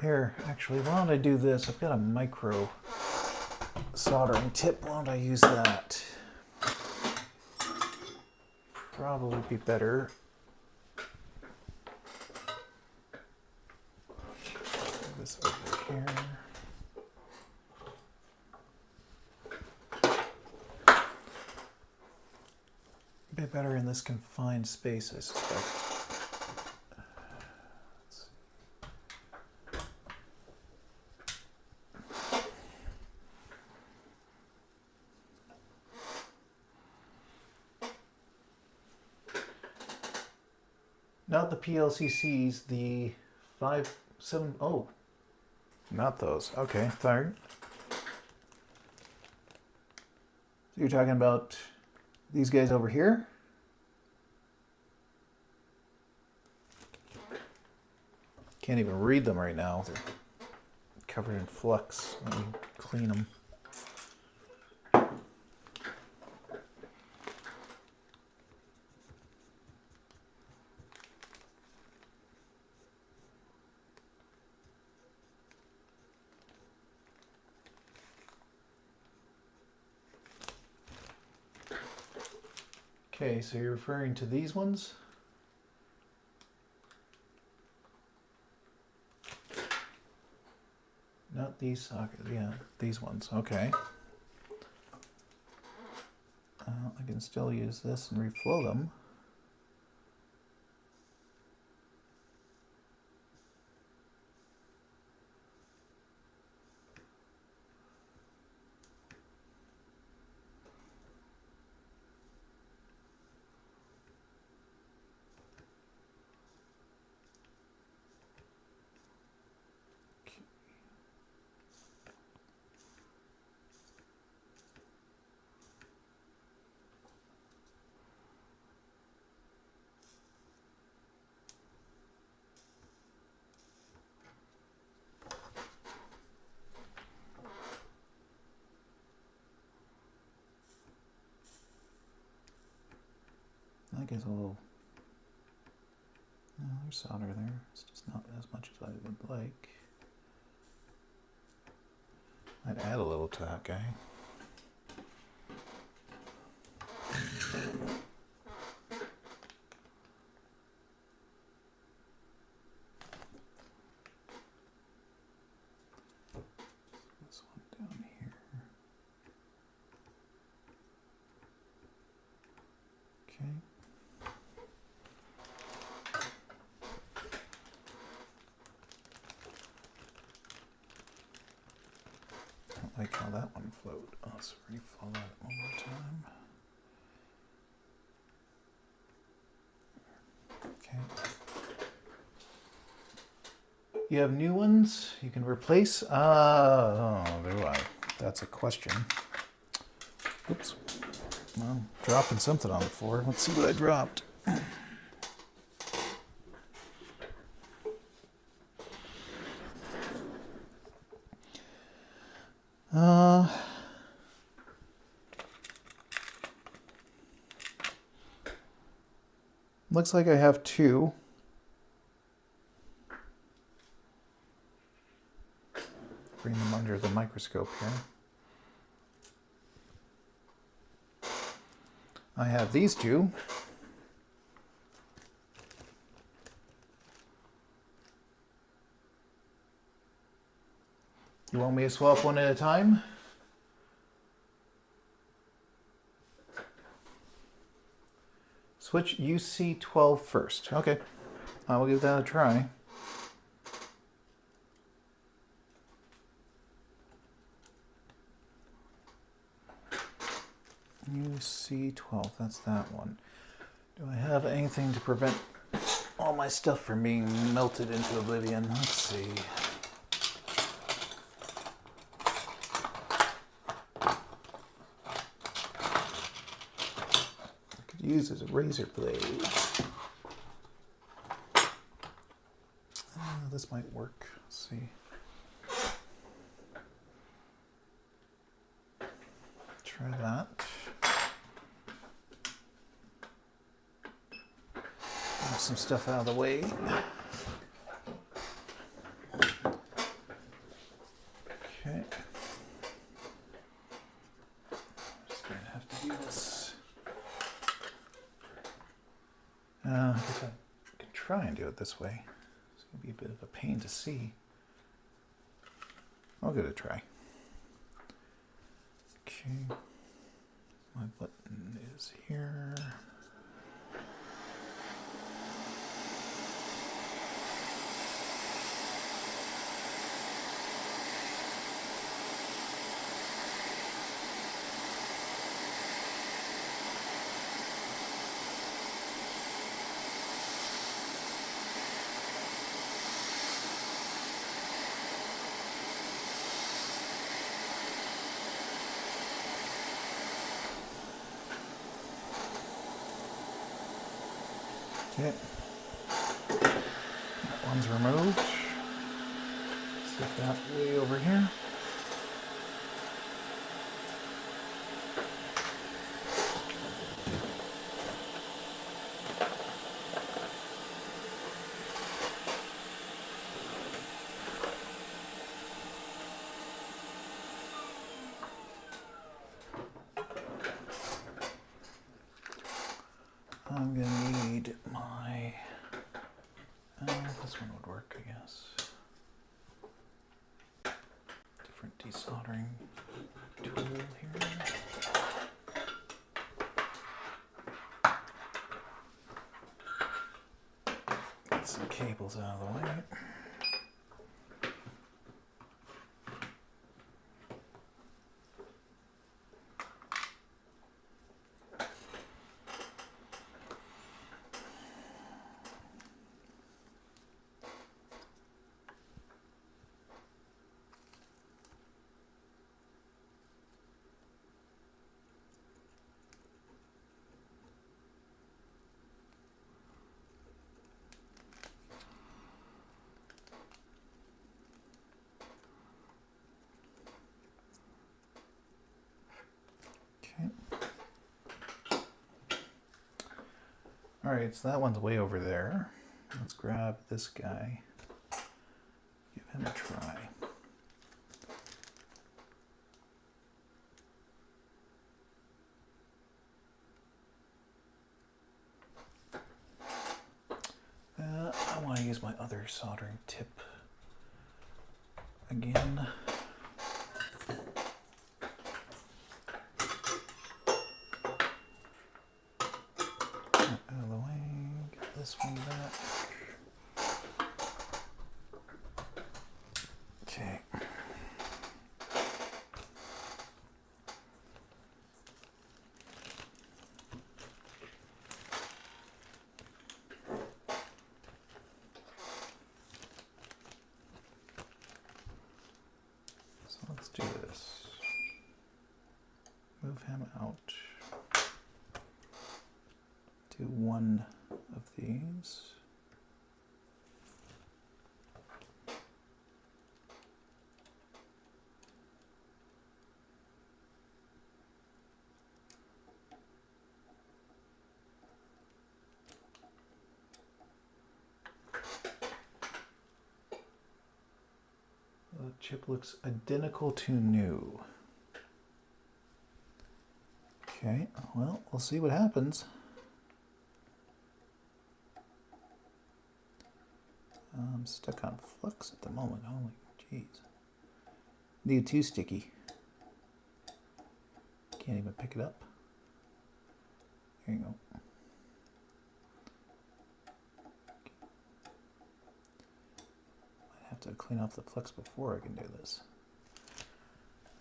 here, actually, why don't I do this? I've got a micro soldering tip. Why don't I use that? Probably be better. Put this over here. A bit better in this confined space, I suspect. Not the PLCCs, the 570. Oh, not those. Okay, sorry. So you're talking about these guys over here? Can't even read them right now. They're covered in flux. Let me clean them. Okay, so you're referring to these ones? Not these sockets, yeah, these ones, okay. I can still use this and reflow them. I guess a little, no, there's solder there. It's just not as much as I would like. I'd add a little to that guy. This one down here. Okay. I don't like how that one flowed. Oh, let's reflow that one more time. Okay. You have new ones you can replace? Oh, do I? That's a question. Oops. Well, dropping something on the floor. Let's see what I dropped. Looks like I have two. Bring them under the microscope here. I have these two. You want me to swap one at a time? Switch UC12 first. Okay, I will give that a try. UC12, that's that one. Do I have anything to prevent all my stuff from being melted into oblivion? Let's see. I could use as a razor blade. This might work. Let's see. Try that. Move some stuff out of the way. Okay. Just going to have to do this. I guess I can try and do it this way. It's going to be a bit of a pain to see. I'll give it a try. Okay. My button is here. Okay, that one's removed. Set that way over here. I'm gonna need my, this one would work, I guess. Different desoldering tool here. Get some cables out of the way. All right, so that one's way over there. Let's grab this guy, give him a try. I want to use my other soldering tip again. This one back. Okay. So let's do this. Move him out. Do one of these. The chip looks identical to new. Okay, well, we'll see what happens. I'm stuck on flux at the moment. Holy jeez. Need too sticky. Can't even pick it up. Here you go. Might have to clean off the flux before I can do this.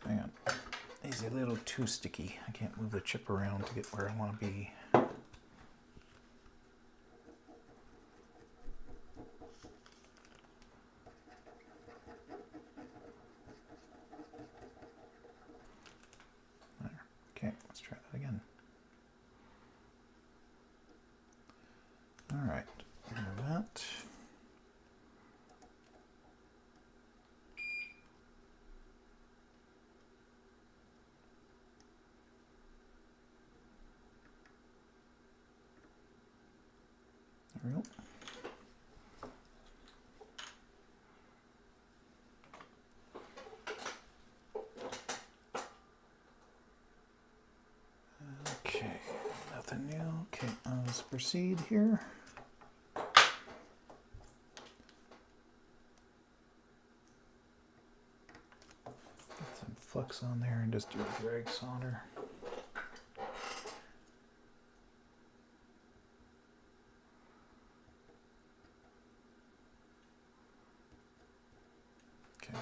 Hang on. These are a little too sticky. I can't move the chip around to get where I want to be. again. All right, remove that. There we go. Okay, nothing new. Okay, let's proceed here. Get some flux on there and just do a drag solder. Okay.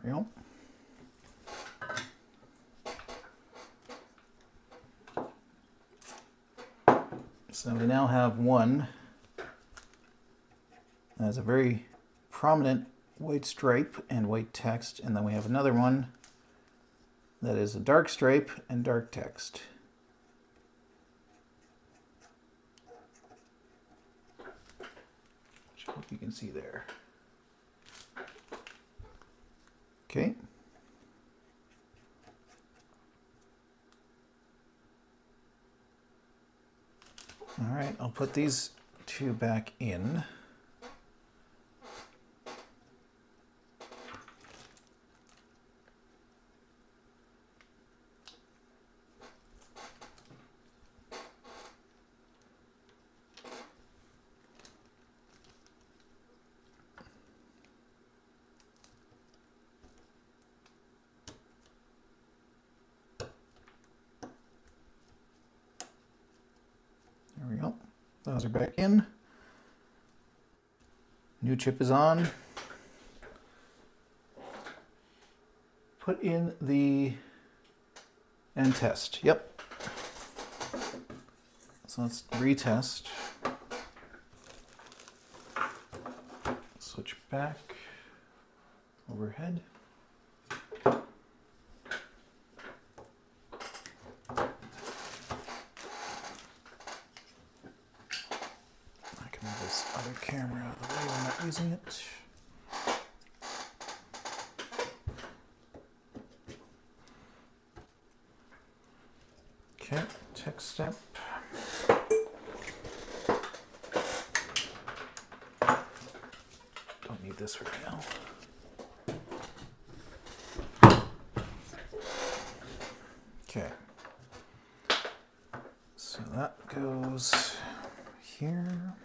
There we go. So we now have one that has a very prominent white stripe and white text, and then we have another one that is a dark stripe and dark text. Which I hope you can see there. Okay. All right, I'll put these two back in. There we go. Those are back in. New chip is on. Put in the and test. Yep. So let's retest. Switch back. Overhead. This other camera out of the way, I'm not using it. Okay, tech step. Don't need this right now. Okay. So that goes here.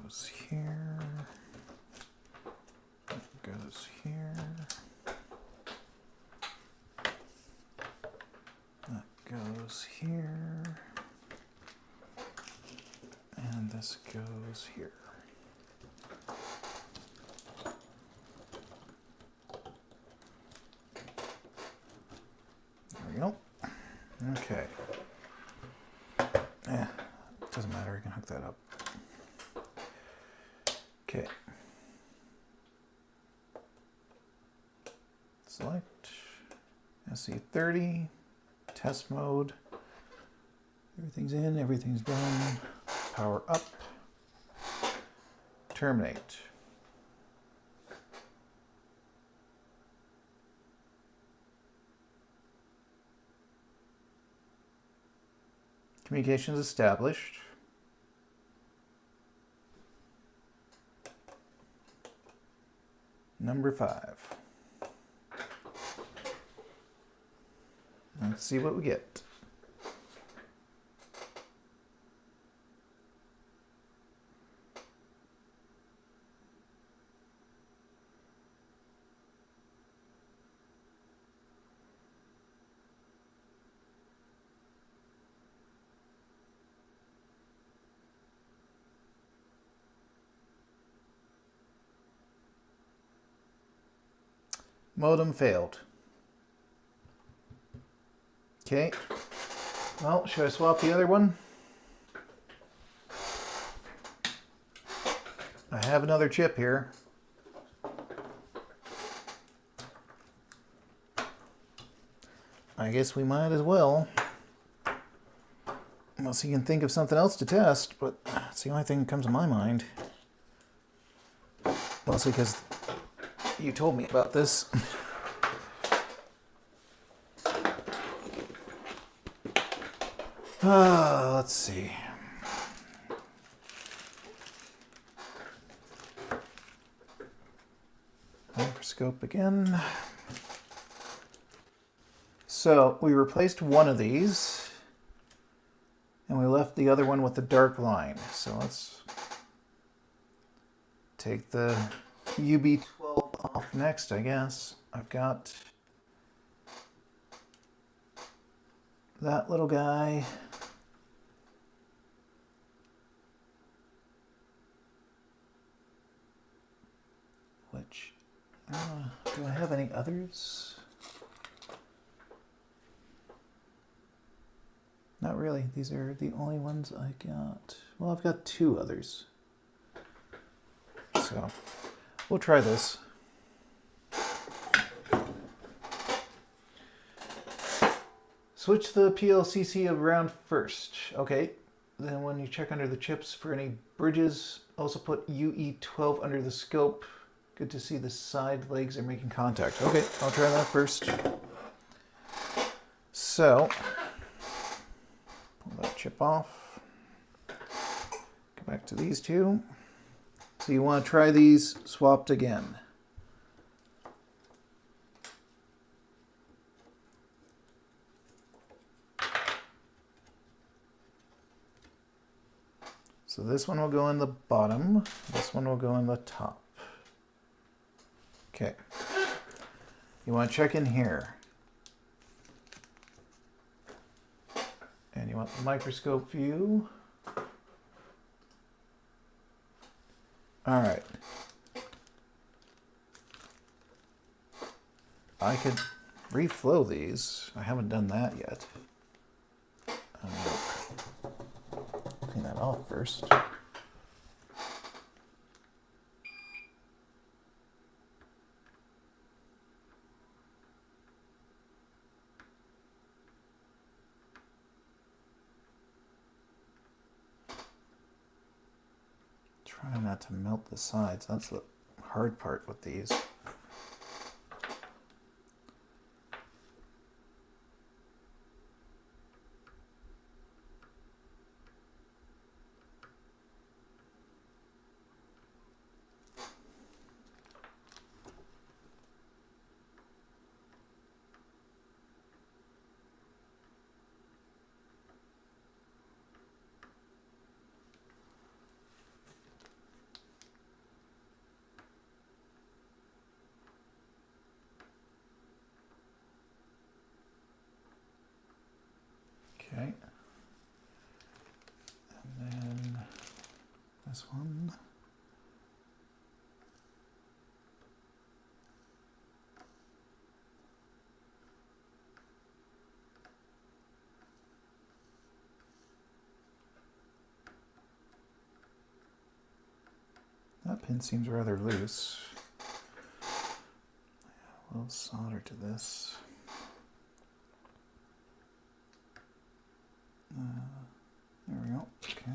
Goes here, that goes here, that goes here, and this goes here. There we go. Okay. Doesn't matter, I can hook that up. Okay. Select SE30, test mode. Everything's in, everything's done. Power up. Terminate. Communications established. Number 5. Let's see what we get. Modem failed. Okay. Well, should I swap the other one? I have another chip here. I guess we might as well. Unless you can think of something else to test, but it's the only thing that comes to my mind. Mostly because you told me about this. Let's see. Microscope again. So we replaced one of these and we left the other one with the dark line. So let's take the UB12 off next, I guess. I've got that little guy. Which, do I have any others? Not really. These are the only ones I got. Well, I've got two others. So, we'll try this. Switch the PLCC around first. Okay. Then when you check under the chips for any bridges, also put UE12 under the scope. Good to see the side legs are making contact. Okay, I'll try that first. So, pull that chip off. Go back to these two. So you want to try these swapped again. So this one will go in the bottom. This one will go in the top. Okay. You want to check in here. And you want the microscope view. All right. I could reflow these. I haven't done that yet. Clean that off first. Try not to melt the sides. That's the hard part with these. Okay. And then this one. That pin seems rather loose. A little solder to this. There we go. Okay.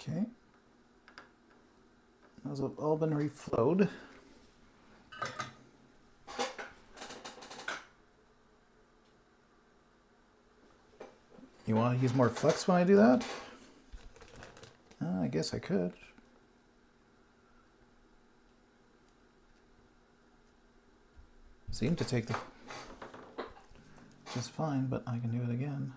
Okay. Those have all been reflowed. You want to use more flux when I do that? I guess I could. Seemed to take the just fine, but I can do it again.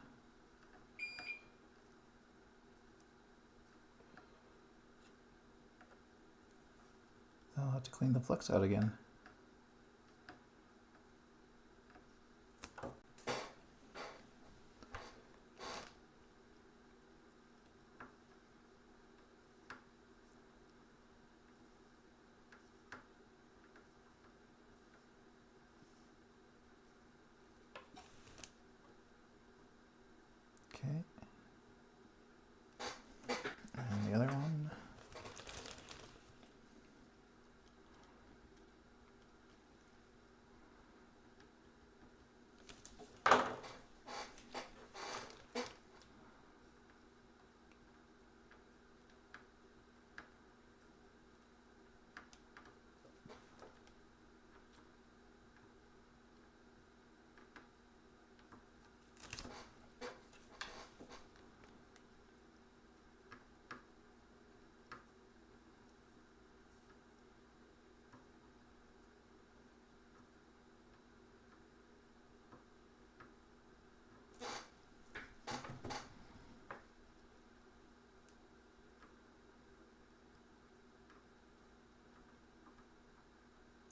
I'll have to clean the flux out again. Okay. And the other one.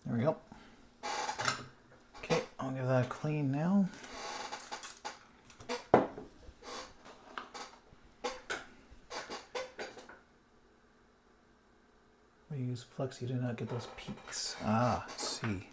There we go. Okay, I'll give that a clean now. When you use flux, you do not get those peaks. Ah, I see. Okay.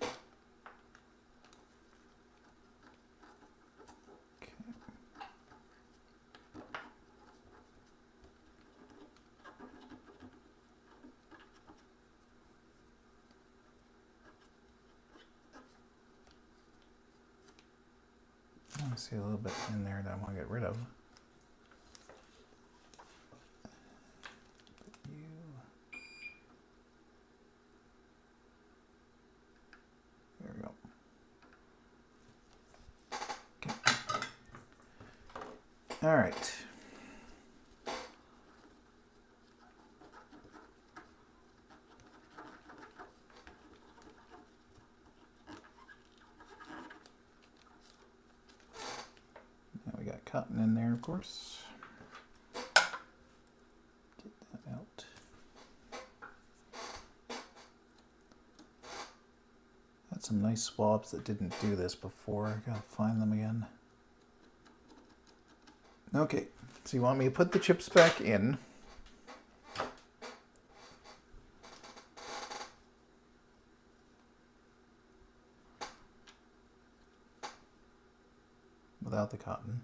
I see a little bit in there that I want to get rid of. There we go. Okay. All right. Now we got cotton in there, of course. Get that out. Got some nice swabs that didn't do this before. I gotta find them again. Okay, so you want me to put the chips back in. Without the cotton.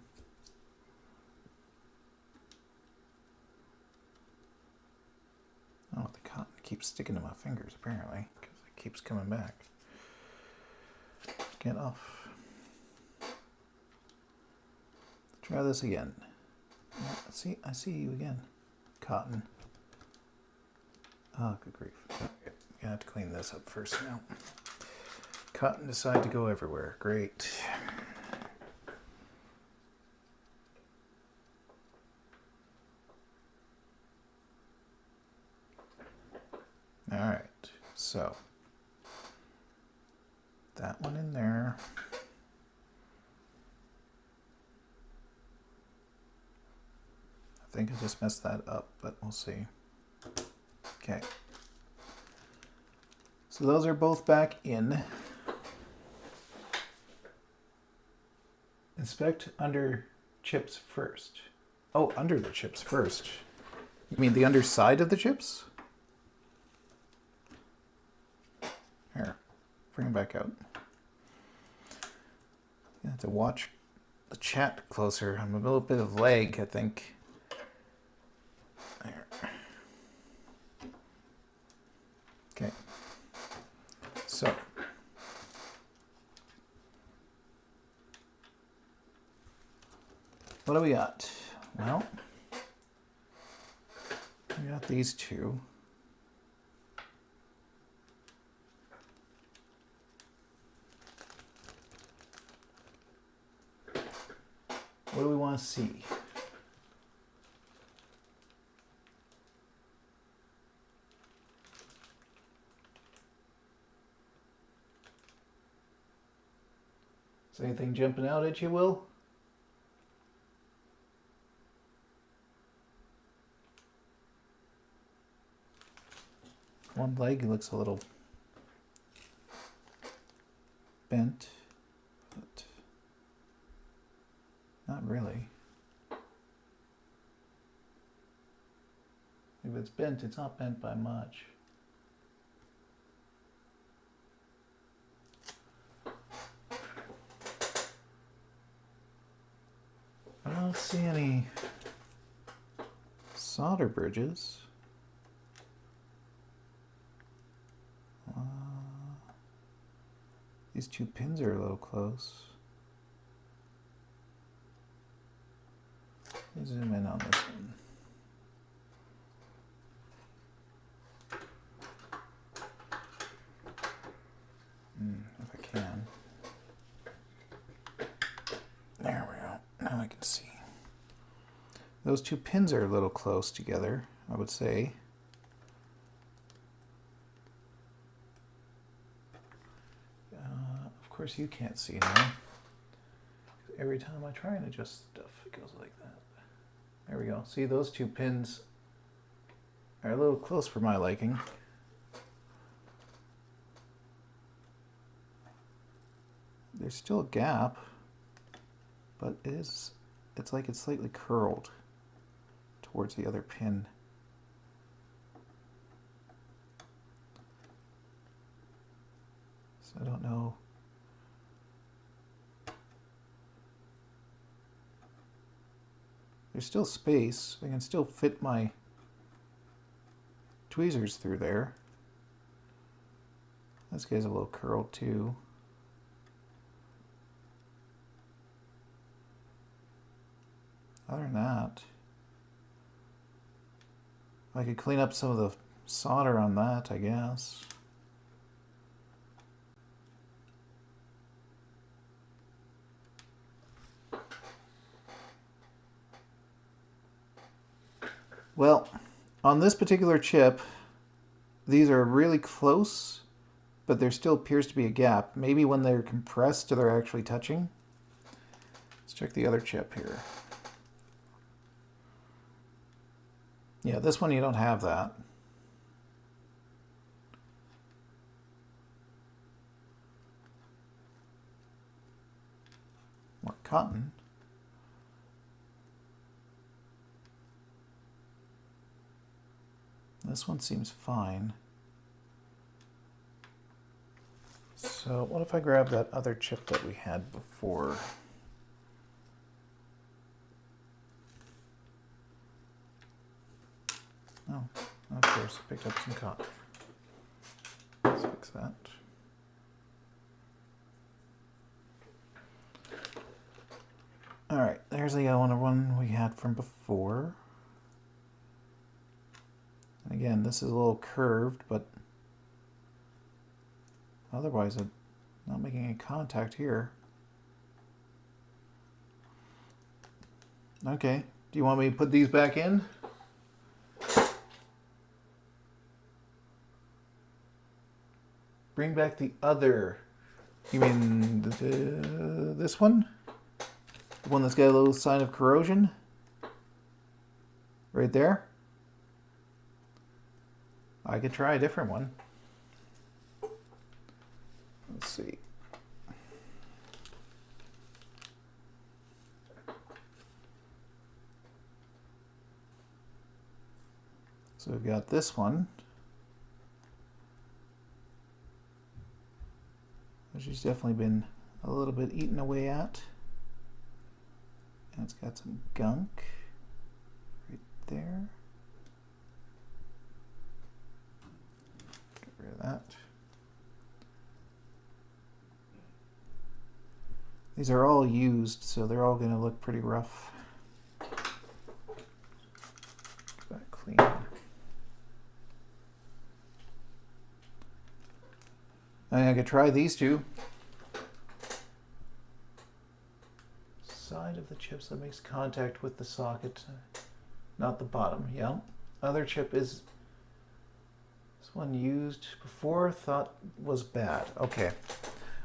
Oh, the cotton keeps sticking to my fingers apparently, because it keeps coming back. Get off. Try this again. Yeah, see, I see you again. Cotton. Oh, good grief. Okay, I have to clean this up first now. Cotton decided to go everywhere. Great. All right, so that one in there. I think I just messed that up, but we'll see. Okay. So those are both back in. Inspect under chips first. Oh, under the chips first. You mean the underside of the chips? Here, bring them back out. You have to watch the chat closer. I'm a little bit of lag, I think. There. Okay. So. What do we got? Well, We got these two. What do we want to see? Is anything jumping out at you, Will? One leg looks a little bent, but not really. If it's bent, it's not bent by much. I don't see any solder bridges. These two pins are a little close. Let me zoom in on this one. If I can. There we go. Now I can see. Those two pins are a little close together, I would say. Of course you can't see now. Every time I try and adjust stuff, it goes like that. There we go. See, those two pins are a little close for my liking. There's still a gap, but it's like it's slightly curled towards the other pin. So I don't know. There's still space. I can still fit my tweezers through there. This guy's a little curled too. Other than that, I could clean up some of the solder on that, I guess. Well, on this particular chip, these are really close, but there still appears to be a gap. Maybe when they're compressed, they're actually touching. Let's check the other chip here. Yeah, this one you don't have that. More cotton. This one seems fine. So what if I grab that other chip that we had before? Oh, of course, I picked up some cotton. Let's fix that. All right, there's the other one we had from before. And again, this is a little curved, but otherwise I'm not making any contact here. Okay, do you want me to put these back in? Bring back the other. You mean this one? The one that's got a little sign of corrosion? Right there? I could try a different one. Let's see. So we've got this one, which has definitely been a little bit eaten away at. And it's got some gunk right there. Get rid of that. These are all used, so they're all going to look pretty rough. Get that clean. I could try these two. Side of the chips that makes contact with the socket, not the bottom. Yeah. Other chip is this one used before, thought was bad. Okay.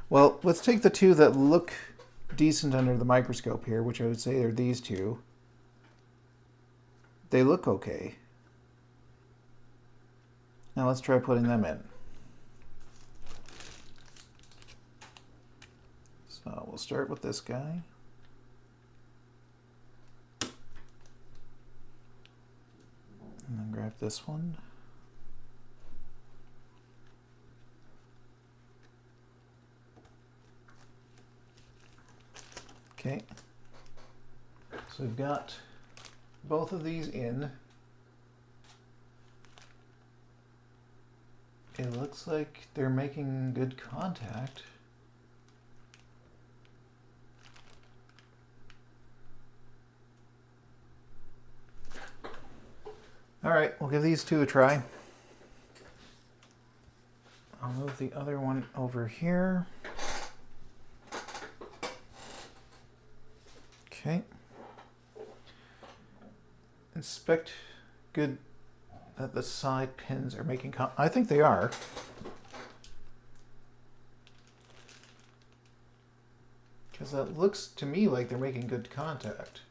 Well, let's take the two that look decent under the microscope here, which I would say are these two. They look okay. Now let's try putting them in. So we'll start with this guy. And then grab this one. Okay. So we've got both of these in. It looks like they're making good contact. All right, we'll give these two a try. I'll move the other one over here. Okay. Inspect good that the side pins are making I think they are. Because that looks to me like they're making good contact.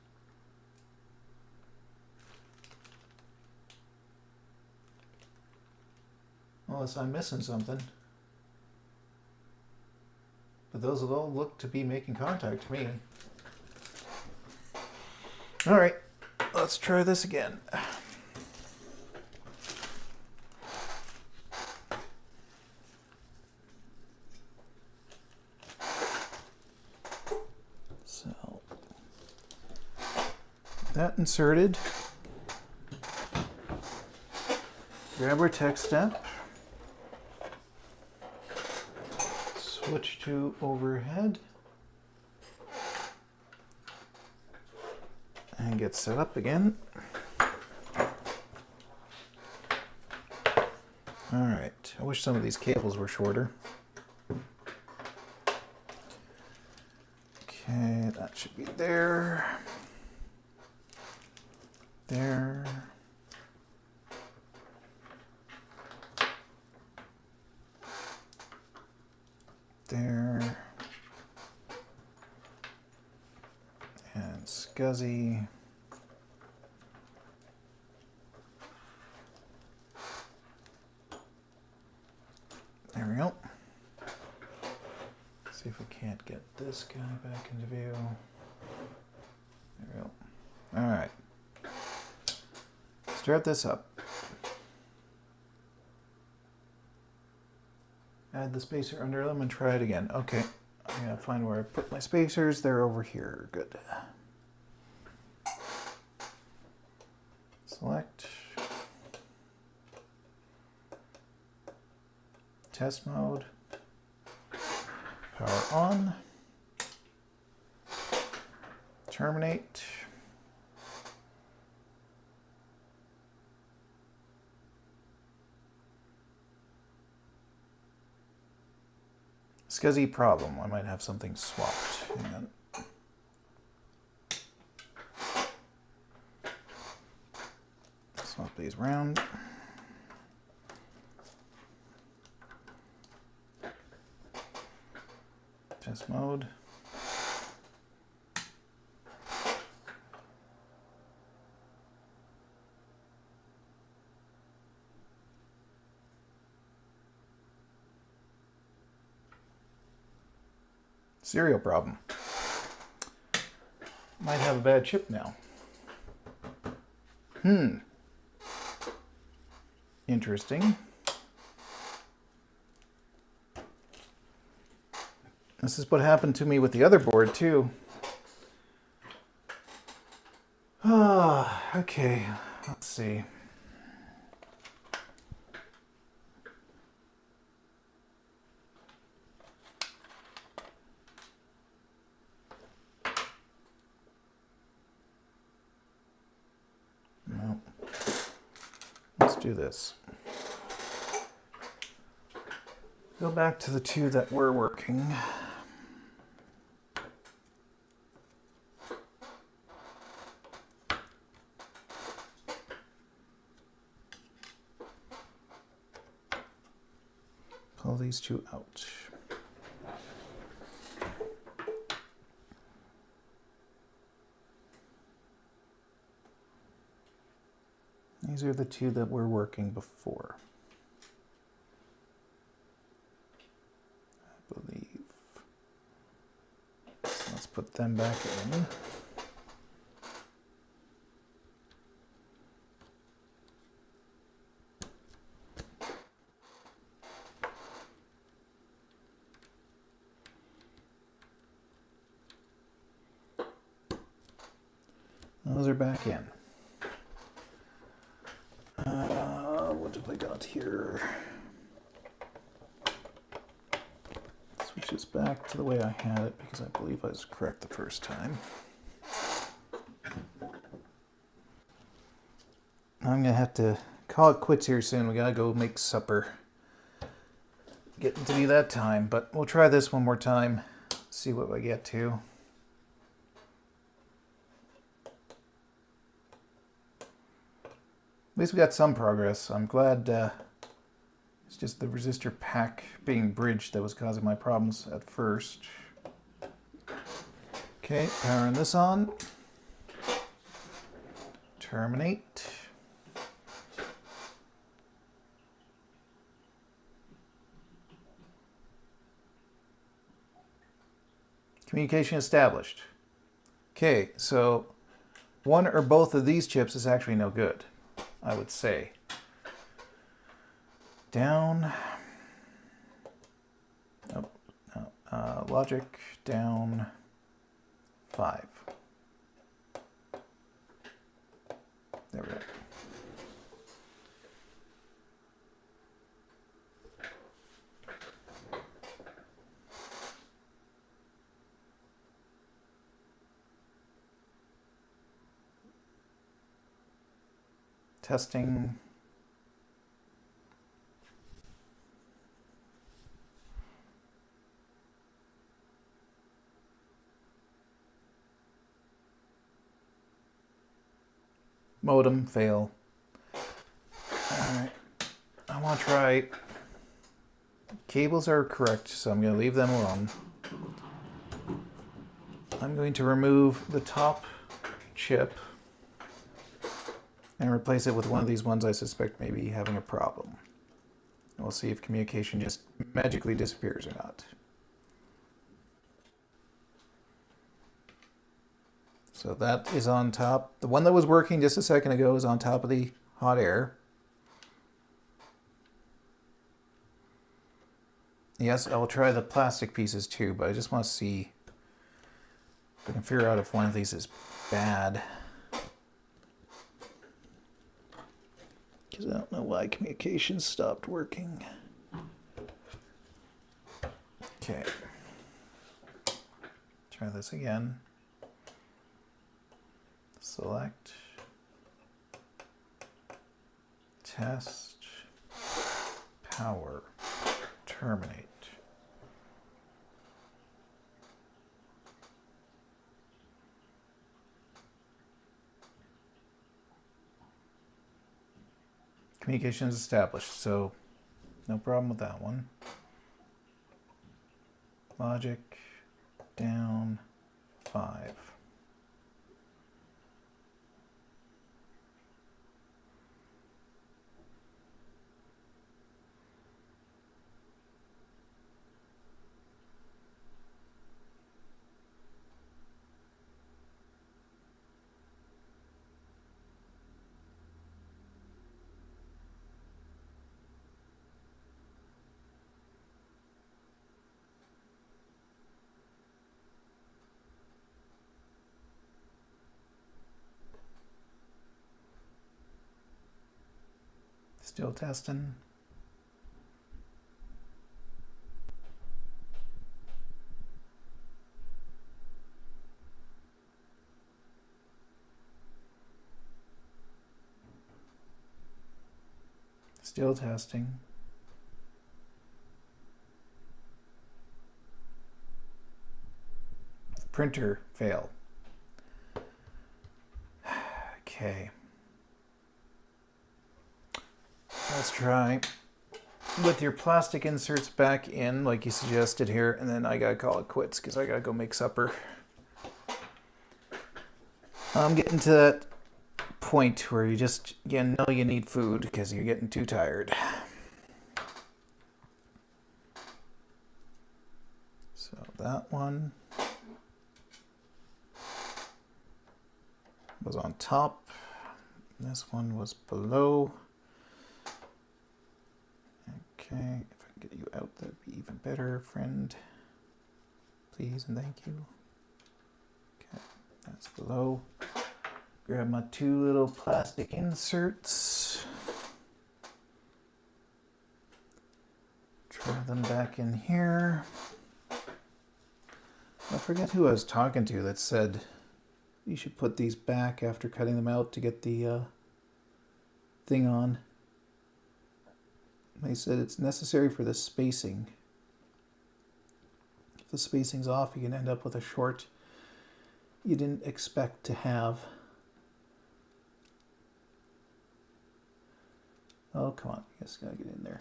Unless I'm missing something. But those all look to be making contact to me. All right, let's try this again. So, that inserted. Grab our tech step. Switch to overhead. And get set up again. All right, I wish some of these cables were shorter. Okay, that should be there. There. There. And SCSI. There we go. See if we can't get this guy back into view. There we go. All right. Start this up. Add the spacer under them and try it again. Okay. I gotta find where I put my spacers. They're over here. Good. Select. Test mode. Power on. Terminate. SCSI problem. I might have something swapped. Hang on. Swap these around. Test mode. Serial problem. Might have a bad chip now. Interesting. This is what happened to me with the other board too. Okay. Let's see. No. Let's do this. Go back to the two that were working. Pull these two out. These are the two that were working before, I believe. So let's put them back in. Those are back in. What have I got here? Switch this back to the way I had it because I believe I was correct the first time. I'm gonna have to call it quits here soon. We gotta go make supper. Getting to be that time, but we'll try this one more time. See what we get to. At least we got some progress. I'm glad it's just the resistor pack being bridged that was causing my problems at first. Okay, powering this on. Terminate. Communication established. Okay, so one or both of these chips is actually no good, I would say. Down. Oh, no. Logic down 5. There we go. Testing. Modem fail. Alright. I want to try. Cables are correct, so I'm going to leave them alone. I'm going to remove the top chip and replace it with one of these ones I suspect may be having a problem. We'll see if communication just magically disappears or not. So that is on top. The one that was working just a second ago is on top of the hot air. Yes, I will try the plastic pieces too, but I just want to see if I can figure out if one of these is bad. Because I don't know why communication stopped working. Okay. Try this again. Select. Test. Power. Terminate. Communication is established, so no problem with that one. Logic down 5. Still testing. Still testing. printer fail. Okay. Let's try with your plastic inserts back in like you suggested here, and then I gotta call it quits because I gotta go make supper. I'm getting to that point where you know you need food because you're getting too tired. So that one was on top. This one was below. Okay, if I can get you out, that'd be even better, friend. Please and thank you. Okay, that's below. Grab my two little plastic inserts. Try them back in here. I forget who I was talking to that said you should put these back after cutting them out to get the thing on. They said it's necessary for the spacing. If the spacing's off, you can end up with a short you didn't expect to have. Oh, come on. You just gotta get in there.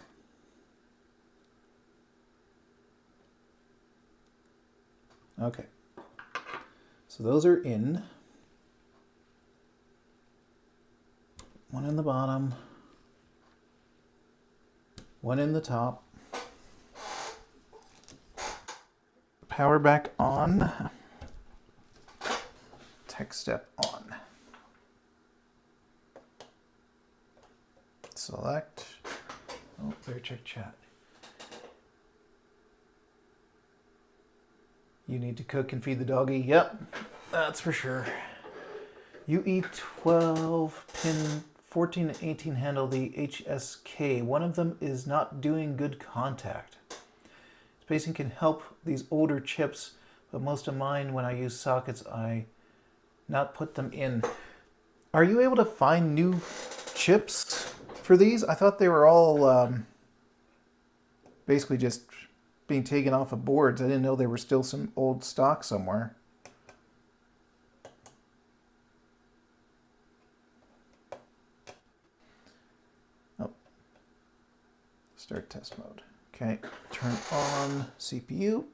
Okay. So those are in. One in the bottom. One in the top. Power back on. Tech step on. Select. Oh, there, check chat. You need to cook and feed the doggy. Yep, that's for sure. UE12 pin 14 and 18 handle the HSK. One of them is not doing good contact. Spacing can help these older chips, but most of mine, when I use sockets, I not put them in. Are you able to find new chips for these? I thought they were all basically just being taken off of boards. I didn't know there were still some old stock somewhere. Oh. Start test mode. Okay, turn on CPU.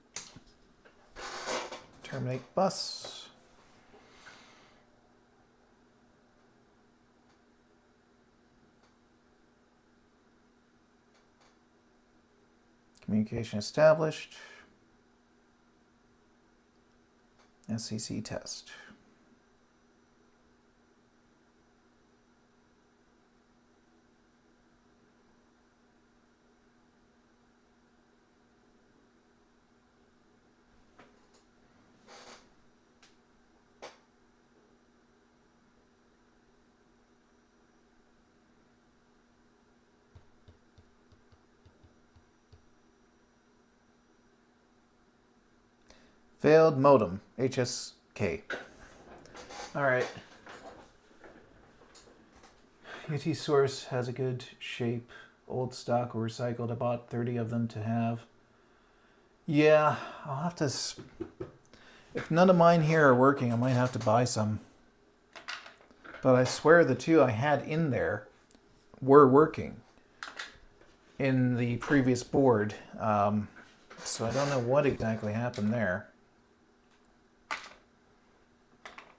Terminate bus. Communication established. SCC test. Failed modem, HSK. All right. UT source has a good shape. Old stock or recycled. I bought 30 of them to have. Yeah, I'll have to... If none of mine here are working, I might have to buy some. But I swear the two I had in there were working in the previous board. So I don't know what exactly happened there.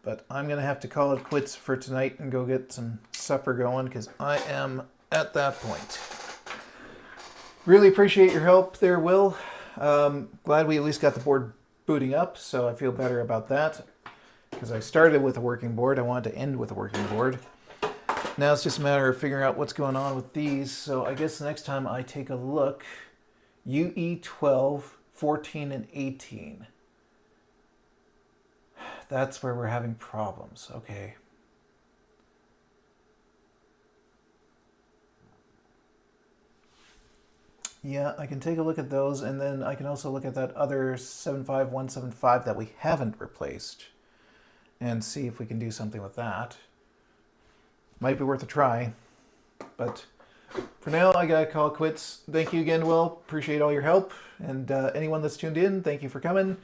But I'm going to have to call it quits for tonight and go get some supper going because I am at that point. Really appreciate your help there, Will. Glad we at least got the board booting up, so I feel better about that. Because I started with a working board, I wanted to end with a working board. Now it's just a matter of figuring out what's going on with these. So I guess the next time I take a look, UE12, 14, and 18. That's where we're having problems. Okay. Yeah, I can take a look at those, and then I can also look at that other 75175 that we haven't replaced and see if we can do something with that. Might be worth a try. But for now, I gotta call it quits. Thank you again, Will. Appreciate all your help. And anyone that's tuned in, thank you for coming.